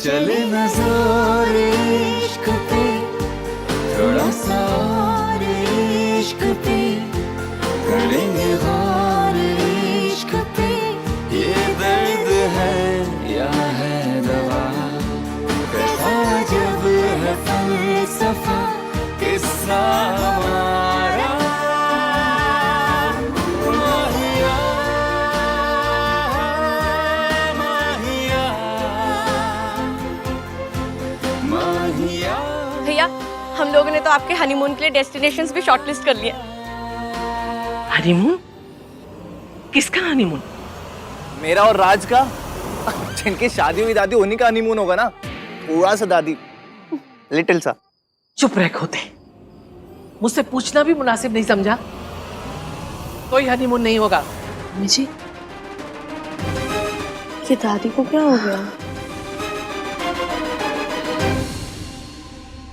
चले नजर इश्क पे, थोड़ा सा और इश्क पे, करेंगे गौर इश्क पे। ये दर्द है या है दवा, कैसा जब है फलसफा, किस्सा हमारा। माहिया, माहिया, माहिया। भैया, हम लोगों ने तो आपके हनीमून के लिए डेस्टिनेशंस भी शॉर्टलिस्ट कर लिए। हनीमून? किसका हनीमून? मेरा और राज का। जिनकी शादी हुई दादी, उन्हीं का हनीमून होगा ना। थोड़ा सा दादी, लिटिल सा। चुप रह खोते, मुझसे पूछना भी मुनासिब नहीं समझा। कोई हनीमून नहीं होगा। जी, ये दादी को क्या हो गया?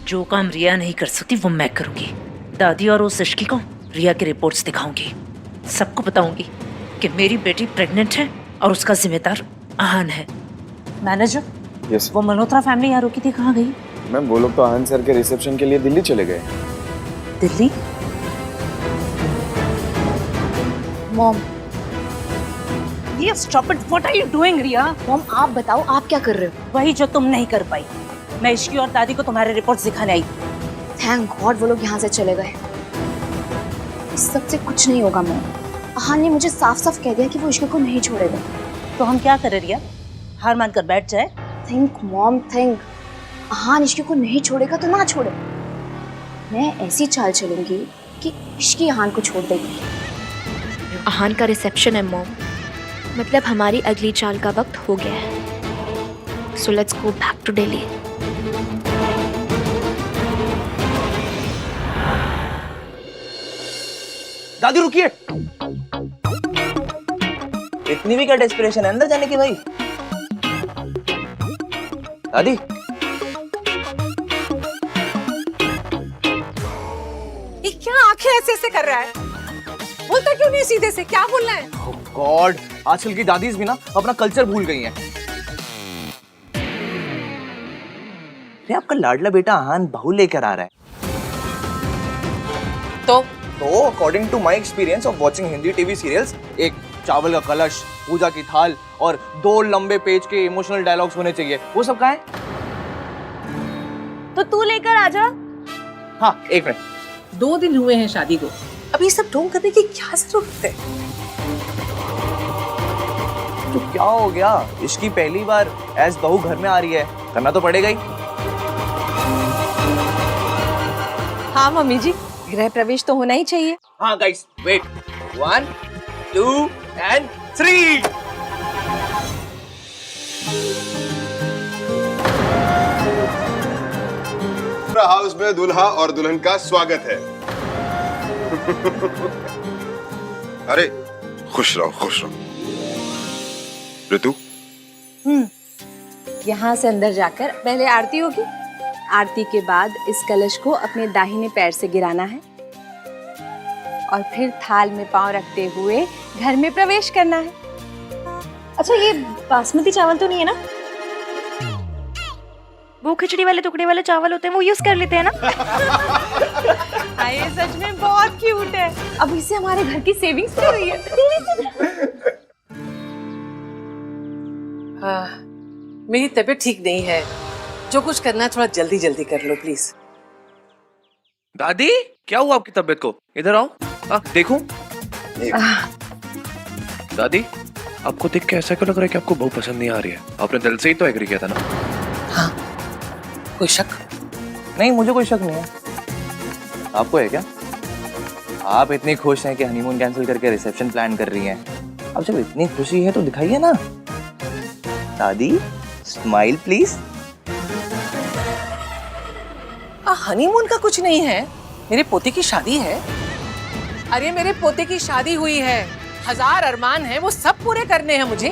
जो काम रिया नहीं कर सकती वो मैं करूंगी। दादी और उस इश्की को रिया की रिपोर्ट्स दिखाऊंगी। सबको बताऊंगी कि मेरी बेटी प्रेग्नेंट है और उसका जिम्मेदार आहान है। Manager, yes. वो मल्होत्रा फैमिली यहाँ रुकी थी, कहाँ गई? मैम वो लोग तो आनंद सर के रिसेप्शन के लिए दिल्ली चले गए। दिल्ली? मॉम, ये stop it, what are you doing Riya? Mom आप बताओ आप क्या कर रहे हो? वही जो तुम नहीं कर पाई। मैं इश्की और दादी को तुम्हारे रिपोर्ट्स दिखाने आई। थैंक गॉड वो लोग यहाँ से चले गए। इस सबसे कुछ नहीं होगा मॉम। आहान ने मुझे साफ साफ कह दिया कि वो इश्क को नहीं छोड़ेगा। तो हम क्या करें रिया? हार मान कर बैठ जाए? Think mom think. आहान इश्क को नहीं छोड़ेगा तो ना छोड़े। मैं ऐसी चाल चलूंगी कि इश्की आहान को छोड़ देगी। आहान का रिसेप्शन है मॉम, मतलब हमारी अगली चाल का वक्त हो गया है। So let's go back to Delhi. दादी रुकिए, इतनी भी क्या डेस्परेशन है अंदर जाने की भाई? दादी ये क्या आंखें ऐसे ऐसे कर रहा है? बोलता क्यों नहीं सीधे से? क्या बोलना है? गॉड, आजकल की दादीज भी ना अपना कल्चर भूल गई हैं। अरे आपका लाडला बेटा आहान बहू लेकर आ रहा है। तो according to my experience of watching Hindi TV serials, एक चावल का कलश, पूजा की थाल और 2 लंबे पेज के इमोशनल डायलॉग्स होने चाहिए। वो सब कहाँ है? तो तू लेकर आ जा। हाँ, एक मिनट। 2 दिन हुए हैं शादी को, अब ये सब ढोंग करने की क्या जरूरत है? तो क्या हो गया? इसकी पहली बार एज बहू घर में आ रही है, करना तो पड़ेगा ही। हाँ मम्मी जी, गृह प्रवेश तो होना ही चाहिए। हाँ गाइस, वेट, 1 2 and 3। हाउस में दूल्हा और दुल्हन का स्वागत है। अरे खुश रहो खुश रहो। ऋतु, यहाँ से अंदर जाकर पहले आरती होगी। आरती के बाद इस कलश को अपने दाहिने पैर से गिराना है और फिर थाल में पांव रखते हुए घर में प्रवेश करना है। अच्छा, ये बासमती चावल तो नहीं है ना? वो खिचड़ी वाले टुकड़े वाले चावल होते हैं, वो यूज कर लेते हैं ना? ये सच में बहुत क्यूट है। अब इससे हमारे घर की सेविंग्स हो रही है। हाँ, मेरी तबीयत ठीक नहीं है। जो कुछ करना है थोड़ा जल्दी जल्दी कर लो प्लीज। दादी क्या हुआ आपकी तबीयत को? इधर आओ। देखूं? दादी आपको देख के ऐसा क्यों लग रहा है कि आपको बहू पसंद नहीं आ रही है? आपने दिल से ही तो एग्री किया था ना? हाँ, कोई शक? नहीं, मुझे कोई शक नहीं है। आपको है क्या? आप इतनी खुश हैं कि हनीमून कैंसिल करके रिसेप्शन प्लान कर रही हैं। अब जब इतनी खुशी है तो दिखाइए ना। दादी स्माइल प्लीज। हनीमून का कुछ नहीं है, मेरे पोते की शादी है। अरे मेरे पोते की शादी हुई है, 1000 अरमान है, वो सब पूरे करने हैं मुझे।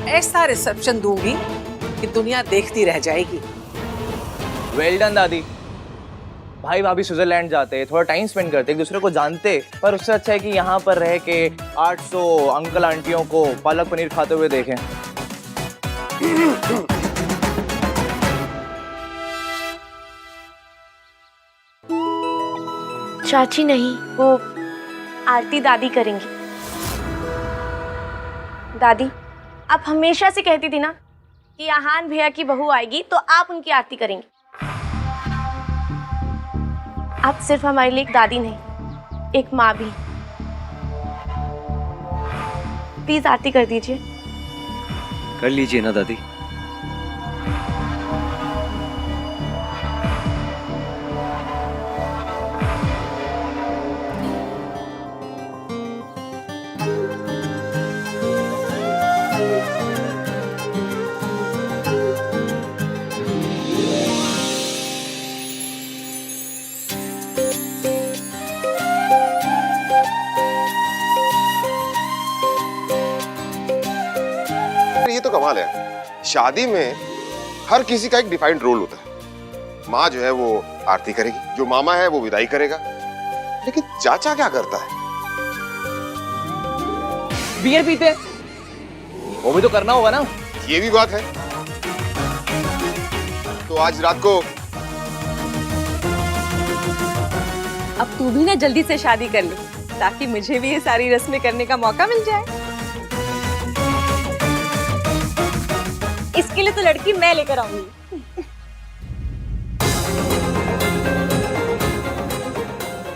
ऐसा रिसेप्शन दूंगी कि दुनिया देखती रह जाएगी। वेल डन दादी। भाई भाभी स्विट्जरलैंड जाते, थोड़ा टाइम स्पेंड करते, एक दूसरे को जानते, पर उससे अच्छा है कि यहाँ पर रह के 800 अंकल आंटियों को पालक पनीर खाते हुए देखें। चाची नहीं, वो आरती दादी करेंगी। दादी, आप हमेशा से कहती थी ना कि आहान भैया की बहू आएगी तो आप उनकी आरती करेंगी। आप सिर्फ हमारे लिए एक दादी नहीं, एक माँ भी। प्लीज आरती कर दीजिए। कर लीजिए ना दादी। ये तो कमाल है, शादी में हर किसी का एक डिफाइंड रोल होता है। माँ जो है वो आरती करेगी, जो मामा है वो विदाई करेगा, लेकिन चाचा क्या करता है? बियर पीते, वो भी तो करना होगा ना। ये भी बात है। तो आज रात को अब तू भी ना जल्दी से शादी कर ले, ताकि मुझे भी ये सारी रस्में करने का मौका मिल जाए। इसके लिए तो लड़की मैं लेकर आऊंगी।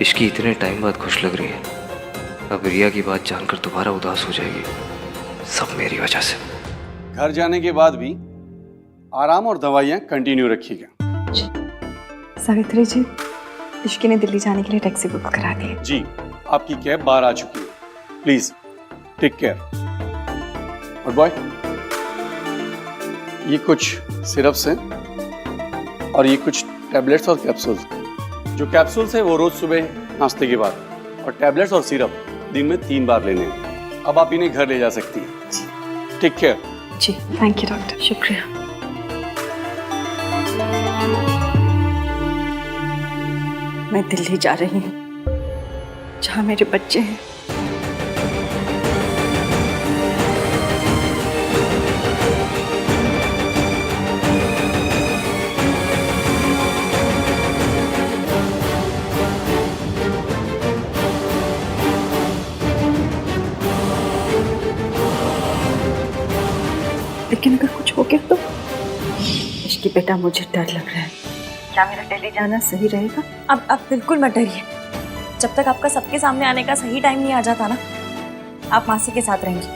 इश्की इतने टाइम बाद खुश लग रही है, अब रिया की बात जानकर दोबारा उदास हो जाएगी। सब मेरी वजह से। घर जाने के बाद भी आराम और दवाइयाँ कंटिन्यू रखिएगा। सावित्री जी, इश्की ने दिल्ली जाने के लिए टैक्सी बुक करा दी है। जी, आपकी कैब बाहर आ चुकी है। Please take care. और बॉय, ये कुछ सिरप्स हैं और ये कुछ टैबलेट्स और कैप्सूल्स। जो कैप्सूल्स हैं वो रोज सुबह नाश्ते के बाद, और टैबलेट्स और सिरप दिन में 3 बार लेने हैं। अब आप इन्हें घर ले जा सकती हैं। Take care. जी, थैंक यू डॉक्टर। शुक्रिया। मैं दिल्ली जा रही हूँ, जहाँ मेरे बच्चे हैं। लेकिन अगर कुछ हो गया तो? इश्की बेटा, मुझे डर लग रहा है। क्या मेरा दिल्ली जाना सही रहेगा? अब बिल्कुल मत डरिए। जब तक आपका सबके सामने आने का सही टाइम नहीं आ जाता ना, आप मासी के साथ रहेंगी।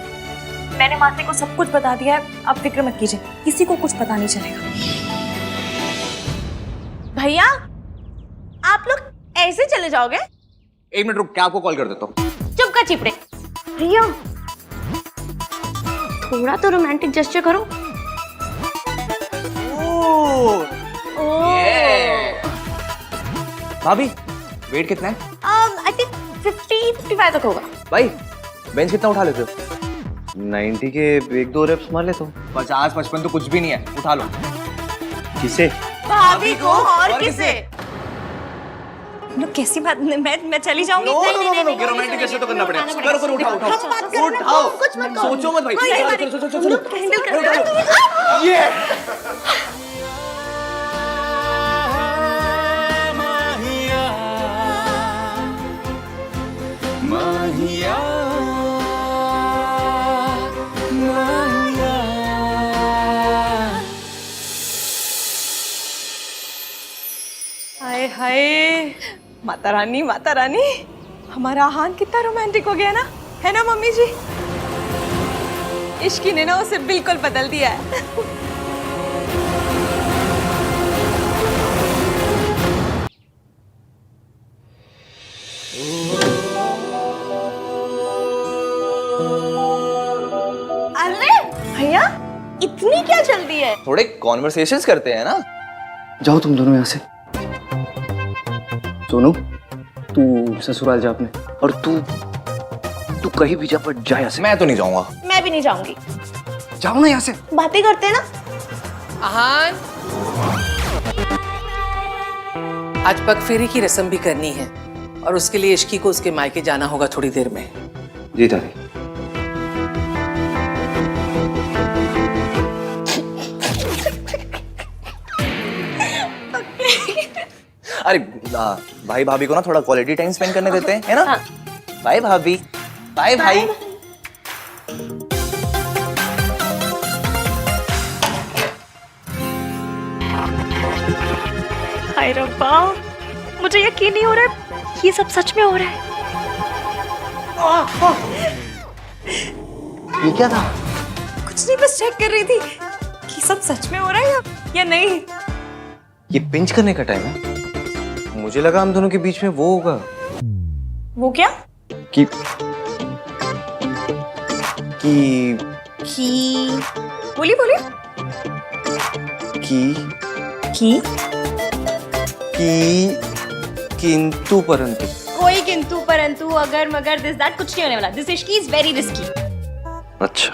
मैंने मासी को सब कुछ बता दिया है, आप फिक्र मत कीजिए, किसी को कुछ पता नहीं चलेगा। भैया, आप लोग ऐसे चले जाओगे? 1 मिनट रुक, क्या आपको कॉल कर देता हूँ। चुप कर चिपड़े। रिया, थोड़ा तो रोमांटिक जेस्चर करो। भाभी, वेट कितना है? आई थिंक 50-55 तक होगा। भाई, बेंच कितना उठा लेते हो? 90 के 1-2 रेप्स मार लेता हूँ। 50-55 तो कुछ भी नहीं है, उठा लो। किसे? भाभी को और किसे? लो, कैसी बात, मैं चली जाऊंगी। नो, रोमांटिक कैसे तो करना पड़ेगा। करो, उठाओ। सोचो मत भाई। चलो। ये माहिया, हाय हाय, माता रानी, माता रानी, हमारा आहान कितना रोमांटिक हो गया ना, है ना मम्मी जी? इश्की ने ना उसे बिल्कुल बदल दिया है। अरे भैया, इतनी क्या जल्दी है? थोड़े कॉन्वर्सेशंस करते हैं ना। जाओ तुम दोनों यहाँ से। सोनू, तू ससुराल जा अपने, और तू कहीं भी जा, पर जा यहाँ से। मैं तो नहीं जाऊंगा। मैं भी नहीं जाऊंगी। जाओ ना यहाँ से। बातें करते हैं ना। आहान, आज पगफेरी की रस्म भी करनी है, और उसके लिए इश्की को उसके मायके जाना होगा थोड़ी देर में। जी दादी। अरे भाई भाभी को ना थोड़ा क्वालिटी टाइम स्पेंड करने देते हैं, है ना? बाय भाभी, बाय भाई। हाय रब्बा, मुझे यकीन नहीं हो रहा है, ये सब सच में हो रहा है। ये क्या था? कुछ नहीं, बस चेक कर रही थी कि सब सच में हो रहा है या नहीं। ये पिंच करने का टाइम है। मुझे लगा हम दोनों के बीच में वो होगा। वो क्या? कि बोलिए किंतु परंतु। कोई किंतु परंतु अगर मगर दिस दैट कुछ नहीं होने वाला। This Ishki is very risky. अच्छा,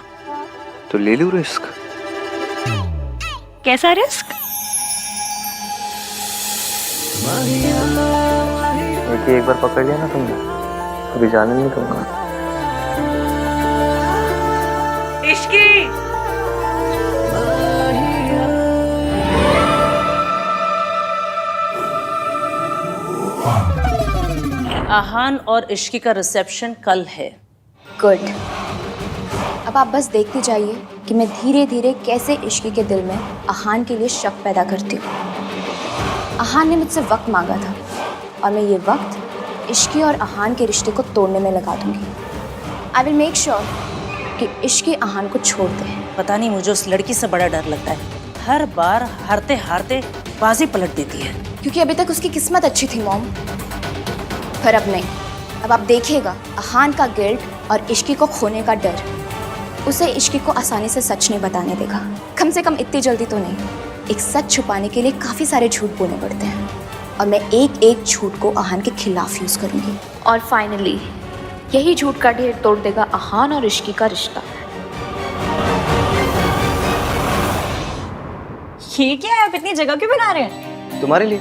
तो ले लूं रिस्क। कैसा रिस्क? एक बार पकड़ लिया ना तुमने, अभी जाने नहीं दूंगा। इश्की आहान और इश्की का रिसेप्शन कल है। गुड। अब आप बस देखते जाइए कि मैं धीरे धीरे कैसे इश्की के दिल में आहान के लिए शक पैदा करती हूँ। आहान ने मुझसे वक्त मांगा था और मैं ये वक्त इश्की और आहान के रिश्ते को तोड़ने में लगा दूंगी। आई विल मेक श्योर कि इश्की आहान को छोड़ दे। पता नहीं मुझे उस लड़की से बड़ा डर लगता है, हर बार हारते हारते बाजी पलट देती है। क्योंकि अभी तक उसकी किस्मत अच्छी थी मॉम, पर अब नहीं। अब आप देखिएगा आहान का गिल्ट और इश्की को खोने का डर उसे इश्की को आसानी से सच नहीं बताने देगा। कम से कम इतनी जल्दी तो नहीं। एक सच छुपाने के लिए काफ़ी सारे झूठ बोलने पड़ते हैं और मैं एक एक झूठ को आहान के खिलाफ यूज़ करूँगी। और फाइनली यही झूठ का ढेर तोड़ देगा आहान और इश्की का रिश्ता। ये क्या है? आप इतनी जगह क्यों बना रहे हैं? तुम्हारे लिए।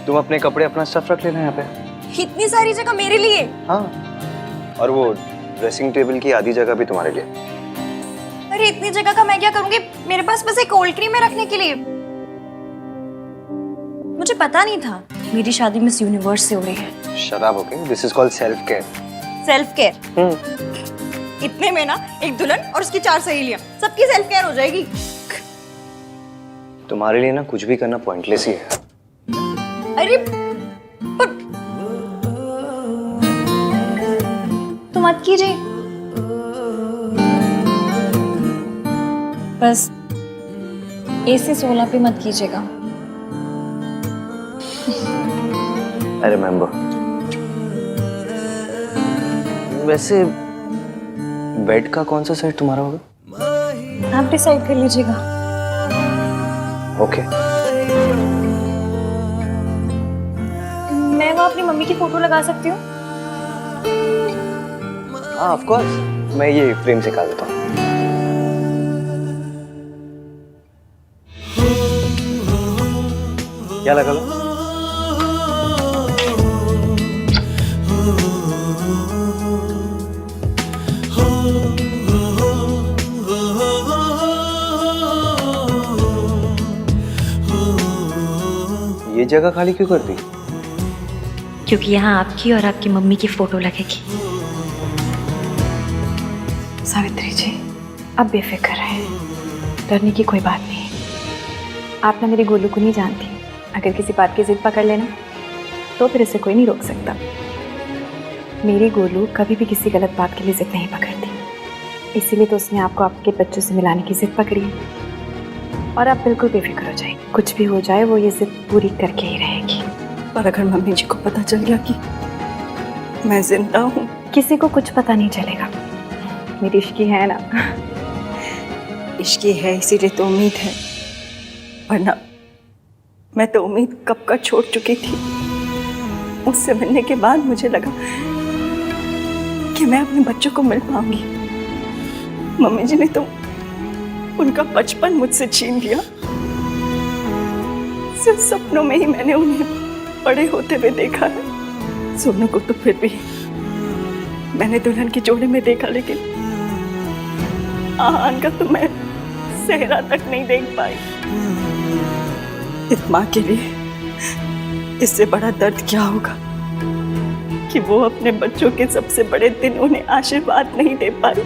तुम अपने कपड़े अपना स्टफ रख लेना यहाँ पे। इतनी सारी जगह मेरे लिए? हाँ, और वो ड्रेसिंग टेबल की आधी जगह भी तुम्हारे लिए। अरे इतनी जगह का मैं क्या करूंगी? मेरे पास बस एक कोल्ड क्रीम है रखने के लिए। मुझे पता नहीं था मेरी शादी मिस यूनिवर्स से हो रही है। शराब okay, this is called self care. Self care? इतने में ना एक दुल्हन और उसकी 4 सहेलियां, सबकी सेल्फ केयर हो जाएगी। तुम्हारे लिए ना कुछ भी करना पॉइंटलेस ही है। अरे पर तो मत कीजिए, बस AC 16 पे मत कीजिएगा। I remember. वैसे बेड का कौन सा सेट तुम्हारा होगा? आप डिसाइड कर लीजिएगा। ओके। मैं वहाँ अपनी मम्मी की फोटो लगा सकती हूँ? हाँ ऑफ कोर्स, मैं ये फ्रेम से निकाल देता हूँ। क्या लगा लो? ये जगह खाली क्यों कर दी? क्योंकि यहाँ आपकी और आपकी मम्मी की फोटो लगेगी। सावित्री जी, अब बेफिक्र है, डरने की कोई बात नहीं। आप ना मेरे गोलू को नहीं जानती। अगर किसी बात की जिद पकड़ लेना तो फिर इसे कोई नहीं रोक सकता। मेरी गोलू कभी भी किसी गलत बात के लिए जिद नहीं पकड़ती, इसीलिए तो उसने आपको आपके बच्चों से मिलाने की जिद पकड़ी है। और आप बिल्कुल बेफिक्र हो जाए, कुछ भी हो जाए वो ये जिद पूरी करके ही रहेगी। पर अगर मम्मी जी को पता चल गया कि मैं जिंदा हूँ? किसी को कुछ पता नहीं चलेगा। मेरी इश्की है ना। इश्की है इसीलिए तो उम्मीद है, वरना मैं तो उम्मीद कब का छोड़ चुकी थी। उससे मिलने के बाद मुझे लगा कि मैं अपने बच्चों को मिल पाऊंगी। मम्मी जी ने तो उनका बचपन मुझसे छीन लिया। सिर्फ सपनों में ही मैंने उन्हें बड़े होते हुए देखा है। सोनू को तो फिर भी मैंने दुल्हन के जोड़े में देखा, लेकिन आहान का तो मैं सेहरा तक नहीं देख पाई। इस माँ के लिए इससे बड़ा दर्द क्या होगा कि वो अपने बच्चों के सबसे बड़े दिन उन्हें आशीर्वाद नहीं दे पाई।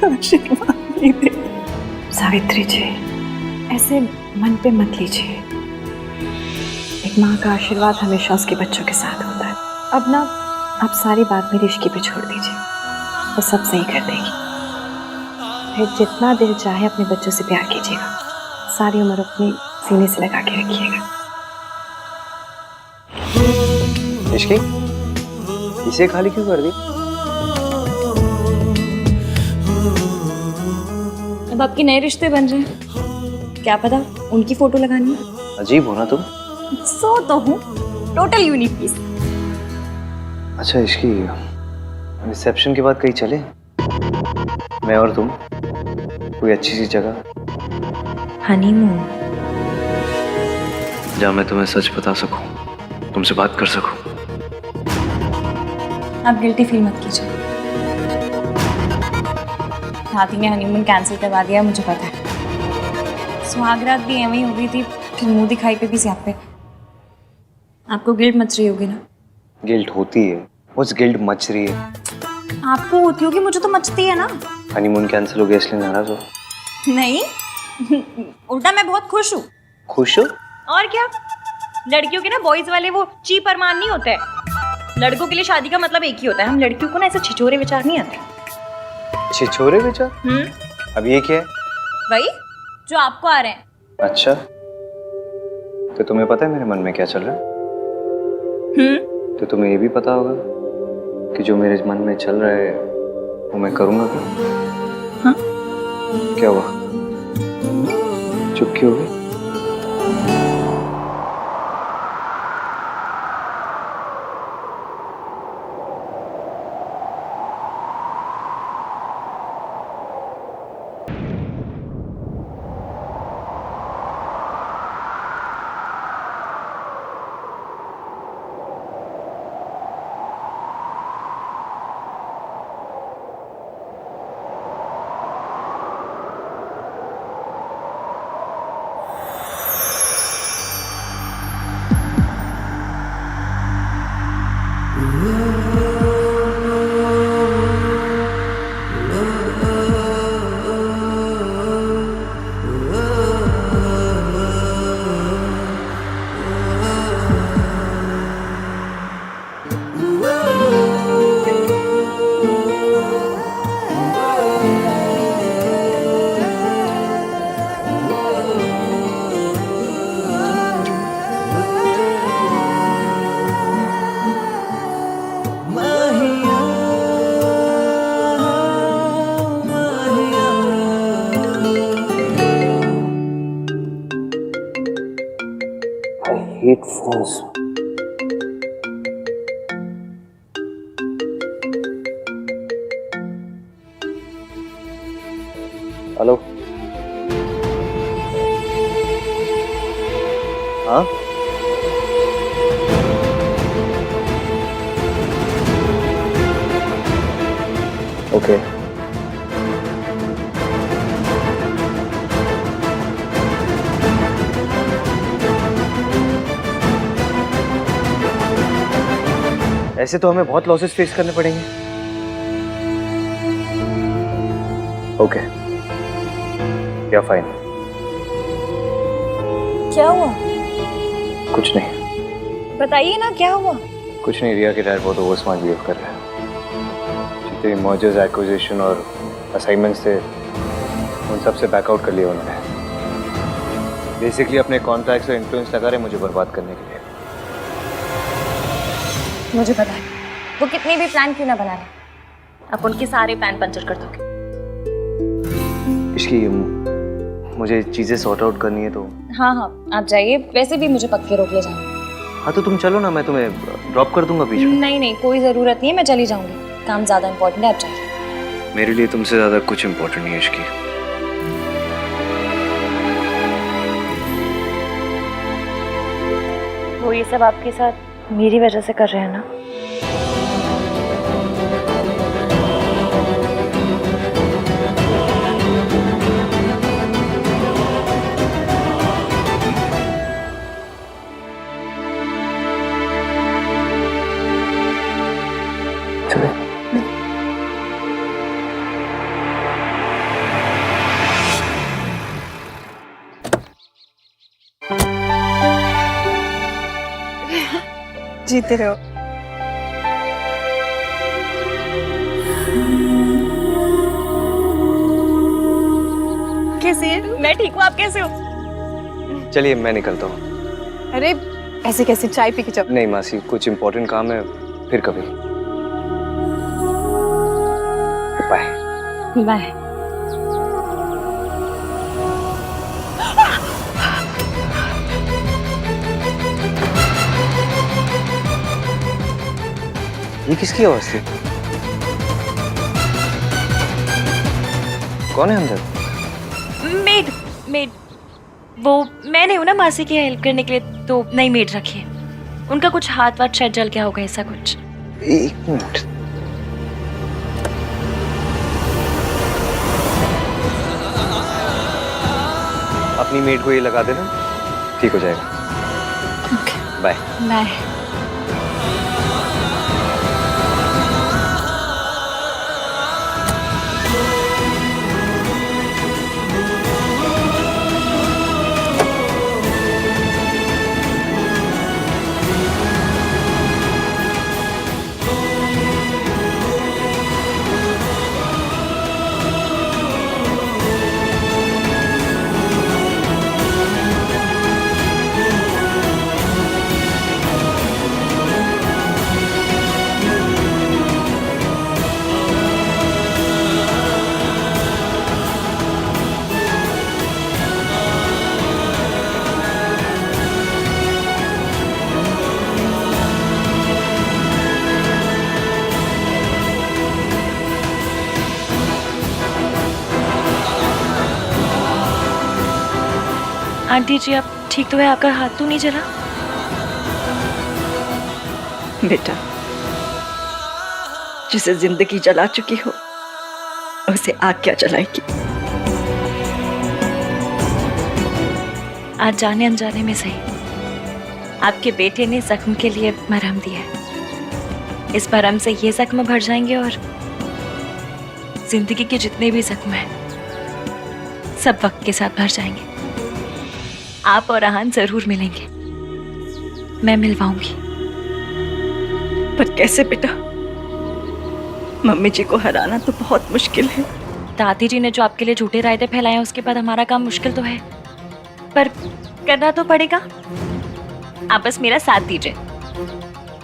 आशीर्वाद नहीं दे। सावित्री जी, ऐसे मन पे मत लीजिए। एक माँ का आशीर्वाद हमेशा उसके बच्चों के साथ होता है। अब ना आप सारी बात मेरी इश्की पे छोड़ दीजिए, वो सब सही कर देगी। फिर जितना दिल चाहे अपने बच्चों से प्यार कीजिएगा, सारी उम्र अपने सीने से लगा के रखिएगा। इश्की, इसे खाली क्यों कर दी? अब आपके नए रिश्ते बन रहे हैं, क्या पता उनकी फोटो लगानी है। अजीब हो ना तुम। सो तो हूँ, टोटल यूनिक पीस। अच्छा इश्की, रिसेप्शन के बाद कहीं चले? मैं और तुम कोई अच्छी सी जगह। हनीमून। जहाँ मैं तुम्हें सच बता सकूं, तुमसे बात कर सकूं। आप गिल्टी फील मत कीजिए। हाथी ने हनीमून कैंसिल करवा दिया, मुझे पता है। सुहागरात भी एवं ही हो गई थी, फिर मुंह दिखाई पे भी स्यापे। आपको गिल्ट मच रही होगी ना? गिल्ट होती है, उस गिल्ट मच रही है। आपको होती होगी, मुझे तो मचती है ना। हनीमून कैंसिल हो गया इसलिए नाराज हो? नहीं, उल्टा मैं बहुत खुश हूँ। खुश हो? और क्या, लड़कियों के ना बॉयज वाले वो ची परमान नहीं होते हैं। लड़कों के लिए शादी का मतलब एक ही होता है। हम लड़कियों को ना ऐसे छिछोरे विचार नहीं आते। छिछोरे विचार? अब ये क्या है? वही जो आपको आ रहे हैं। अच्छा, तो तुम्हें पता है मेरे मन में क्या चल रहा है? तो तुम्हें ये भी पता होगा कि जो मेरे मन में चल रहा है वो मैं करूंगा क्या? हाँ? क्या हुआ? चुप क्यों हो गई? hate phones. हेलो, हाँ? ओके। ऐसे तो हमें बहुत लॉसेस फेस करने पड़ेंगे। ओके, या फाइन। क्या हुआ? कुछ नहीं। बताइए ना, क्या हुआ? कुछ नहीं, रिया के डैड बहुत ओवर स्मार्ट बिहेव कर रहे हैं। जितने मर्जर्स, एक्विजिशन और असाइनमेंट्स थे उन सब से बैकआउट कर लिया उन्होंने। बेसिकली अपने कॉन्ट्रैक्ट्स और इन्फ्लुएंस लगा रहे मुझे बर्बाद करने के लिए। मुझे पता है, वो कितने भी प्लान क्यों ना बना ले, आप उनके सारे प्लान पंचर कर दोगे। इसकी मुझे चीजें सॉर्ट आउट करनी है तो। हाँ हाँ, आप जाइए। वैसे भी मुझे पक्के रोक ले जाना। हाँ तो तुम चलो ना, मैं तुम्हें ड्रॉप कर दूंगा बीच में। नहीं नहीं, कोई जरूरत नहीं है, मैं चली जाऊंगी। काम ज्यादा इम्पोर्टेंट है, आप जाइए। मेरे लिए तुमसे ज्यादा कुछ इम्पोर्टेंट नहीं है इसकी। वो ये सब आपके साथ मेरी वजह से कर रहे हैं ना? जीते रहो। कैसे है? मैं ठीक हूँ, आप कैसे हो? चलिए मैं निकलता हूँ। अरे ऐसे कैसे, चाय पी के जाओ। नहीं मासी, कुछ इम्पोर्टेंट काम है, फिर कभी। Bye bye. ये किसकी आवाज थी? कौन है अंदर? Maid maid. वो मैं नहीं हूँ ना मासी की हेल्प करने के लिए, तो नई मेड रखी है। उनका कुछ हाथ वाथ शायद जल गया होगा, ऐसा कुछ। एक मिनट, अपनी मेड को ये लगा देना, ठीक हो जाएगा। Bye bye. आंटी जी, आप ठीक तो है? आपका हाथ तो नहीं जला? बेटा, जिसे जिंदगी जला चुकी हो उसे आग क्या जलाएगी? आज जाने अनजाने में सही, आपके बेटे ने जख्म के लिए मरहम दिया है। इस मरहम से ये जख्म भर जाएंगे और जिंदगी के जितने भी जख्म हैं सब वक्त के साथ भर जाएंगे। आप और आहान जरूर मिलेंगे, मैं मिलवाऊंगी। पर कैसे बेटा? मम्मी जी को हराना तो बहुत मुश्किल है। दादी जी ने जो आपके लिए झूठे रायते फैलाए हैं, उसके बाद हमारा काम मुश्किल तो है, पर करना तो पड़ेगा। आप बस मेरा साथ दीजिए।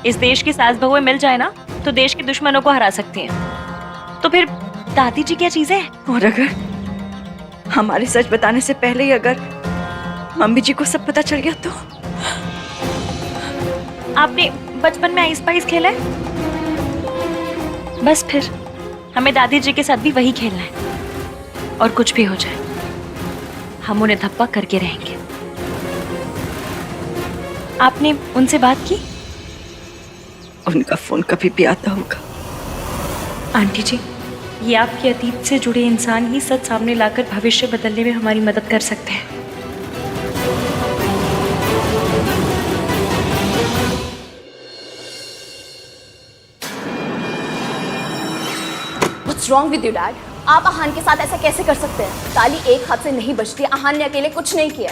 इस देश की सास बहुएं मिल जाए ना तो देश के दुश्मनों को हरा सकती हैं। तो फिर दादी जी क्या चीजें हैं? और अगर हमारे सच बताने से पहले ही अगर मम्मी जी को सब पता चल गया तो? आपने बचपन में आइस पाइस खेला है? बस फिर हमें दादी जी के साथ भी वही खेलना है। और कुछ भी हो जाए हम उन्हें धप्पा करके रहेंगे। आपने उनसे बात की? उनका फोन कभी भी आता होगा। आंटी जी, ये आपके अतीत से जुड़े इंसान ही सच सामने लाकर भविष्य बदलने में हमारी मदद कर सकते हैं। What's wrong with you, Dad? आप आहान के साथ ऐसा कैसे कर सकते हैं? ताली एक हाथ से नहीं बजती। आहान ने अकेले कुछ नहीं किया।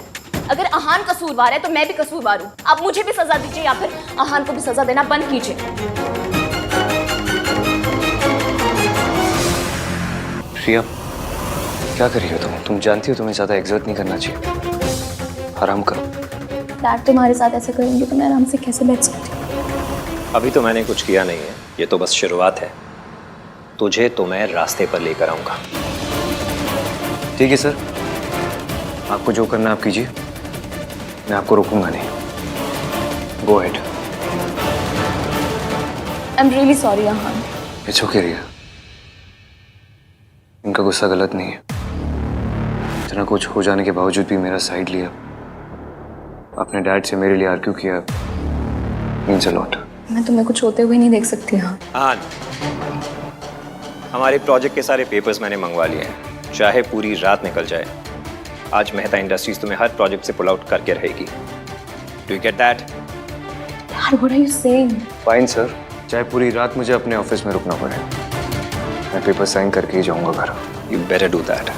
अगर आहान कसूरवार है तो मैं भी कसूरवार हूँ। आप मुझे भी सजा दीजिए या फिर आहान को भी सजा देना बंद कीजिए। प्रिया, क्या कर रही हो तुम? तुम जानती हो तुम्हें ज्यादा एग्जर्ट नहीं करना चाहिए। आराम करो। डैड तुम्हारे साथ ऐसा करेंगे तो मैं आराम से कैसे बैठ सकती हूँ? अभी तो मैंने कुछ किया नहीं है, ये तो बस शुरुआत है। तुझे तो मैं रास्ते पर लेकर आऊंगा। ठीक है सर, आपको जो करना आप कीजिए, मैं आपको रोकूंगा नहीं। Go ahead. I am really sorry Aahan. It's okay Riya, इनका गुस्सा गलत नहीं है। इतना कुछ हो जाने के बावजूद भी मेरा साइड लिया, अपने डैड से मेरे लिए आर्ग्यू किया, मीन्स अ लॉट। मैं तुम्हें कुछ होते हुए नहीं देख सकती। हाँ, हमारे प्रोजेक्ट के सारे पेपर्स मैंने मंगवा लिए हैं, चाहे पूरी रात निकल जाए। आज मेहता इंडस्ट्रीज तुम्हें हर प्रोजेक्ट से पुल आउट करके रहेगी। Do you get that? यार, what are you saying? Fine sir, चाहे पूरी रात मुझे अपने ऑफिस में रुकना पड़े, मैं पेपर साइन करके ही जाऊंगा घर। You better do that.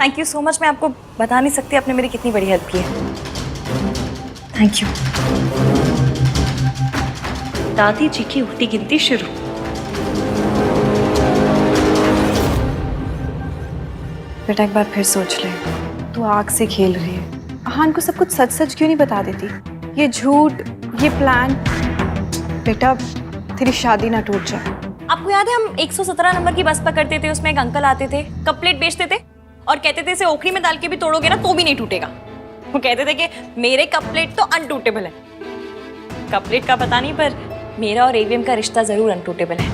Thank you so much. मैं आपको बता नहीं सकती आपने मेरी कितनी बड़ी हेल्प की है। Thank you. दादी जी की उल्टी गिनती शुरू। बेटा एक बार फिर सोच ले, तू आग से खेल रही है। आहान को सब कुछ सच सच क्यों नहीं बता देती? ये झूठ, ये प्लान। बेटा तेरी शादी ना टूट जाए। आपको याद है हम 117 नंबर की बस पकड़ते थे, उसमें एक अंकल आते थे, कप प्लेट बेचते थे और कहते थे इसे ओखली में डाल के भी तोड़ोगे ना तो भी नहीं टूटेगा। वो कहते थे कि मेरे कप प्लेट तो अनटूटेबल है। कपलेट का पता नहीं, पर मेरा और एवीएम का रिश्ता ज़रूर अनटूटेबल है।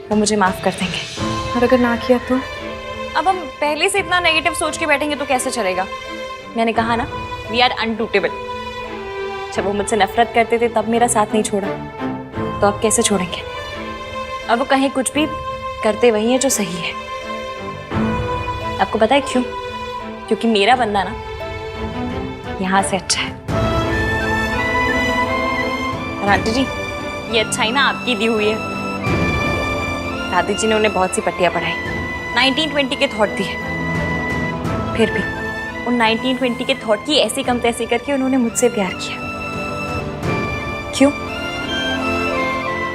वो मुझे माफ़ कर देंगे। और अगर ना किया तो? अब हम पहले से इतना नेगेटिव सोच के बैठेंगे तो कैसे चलेगा? मैंने कहा ना, वी आर अनटूटेबल। जब वो मुझसे नफरत करते थे तब मेरा साथ नहीं छोड़ा, तो अब कैसे छोड़ेंगे? अब वो कहीं कुछ भी करते वही है जो सही है। आपको पता है क्यों? क्योंकि मेरा बंदा ना यहाँ से अच्छा है। और आंटी जी, ये अच्छाई ना आपकी दी हुई है। दादी जी ने उन्हें बहुत सी पट्टियाँ पढ़ाई, 1920 के थॉट दिए, फिर भी उन 1920 के थॉट की ऐसी कम तैसी करके उन्होंने मुझसे प्यार किया। क्यों?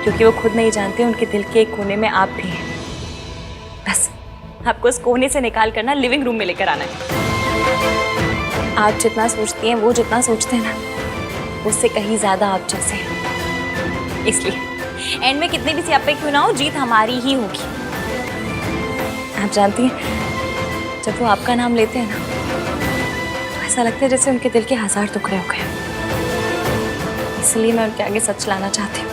क्योंकि वो खुद नहीं जानते उनके दिल के एक कोने में आप भी हैं। बस आपको उस कोने से निकाल कर ना लिविंग रूम में लेकर आना है। आप जितना सोचती हैं, वो जितना सोचते हैं ना, उससे कहीं ज्यादा आप जैसे हैं। इसलिए एंड में कितने भी सियापे क्यों ना हो, जीत हमारी ही होगी। आप जानती हैं, जब वो आपका नाम लेते हैं ना, तो ऐसा लगता है जैसे उनके दिल के 1000 टुकड़े हो गए। इसलिए मैं उनके आगे सच लाना चाहती हूँ,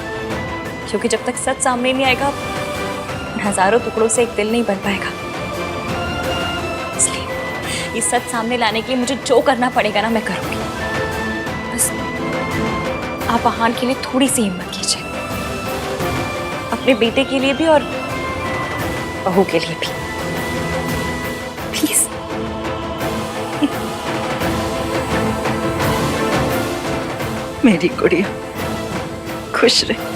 क्योंकि जब तक सच सामने नहीं आएगा, उन हजारों टुकड़ों से एक दिल नहीं बन पाएगा। इसलिए इस सच सामने लाने के लिए मुझे जो करना पड़ेगा ना, मैं करूँगी। बस आप आहान के लिए थोड़ी सी हिम्मत कीजिए, अपने बेटे के लिए भी और बहू के लिए भी, प्लीज। मेरी गुड़िया खुश रहे।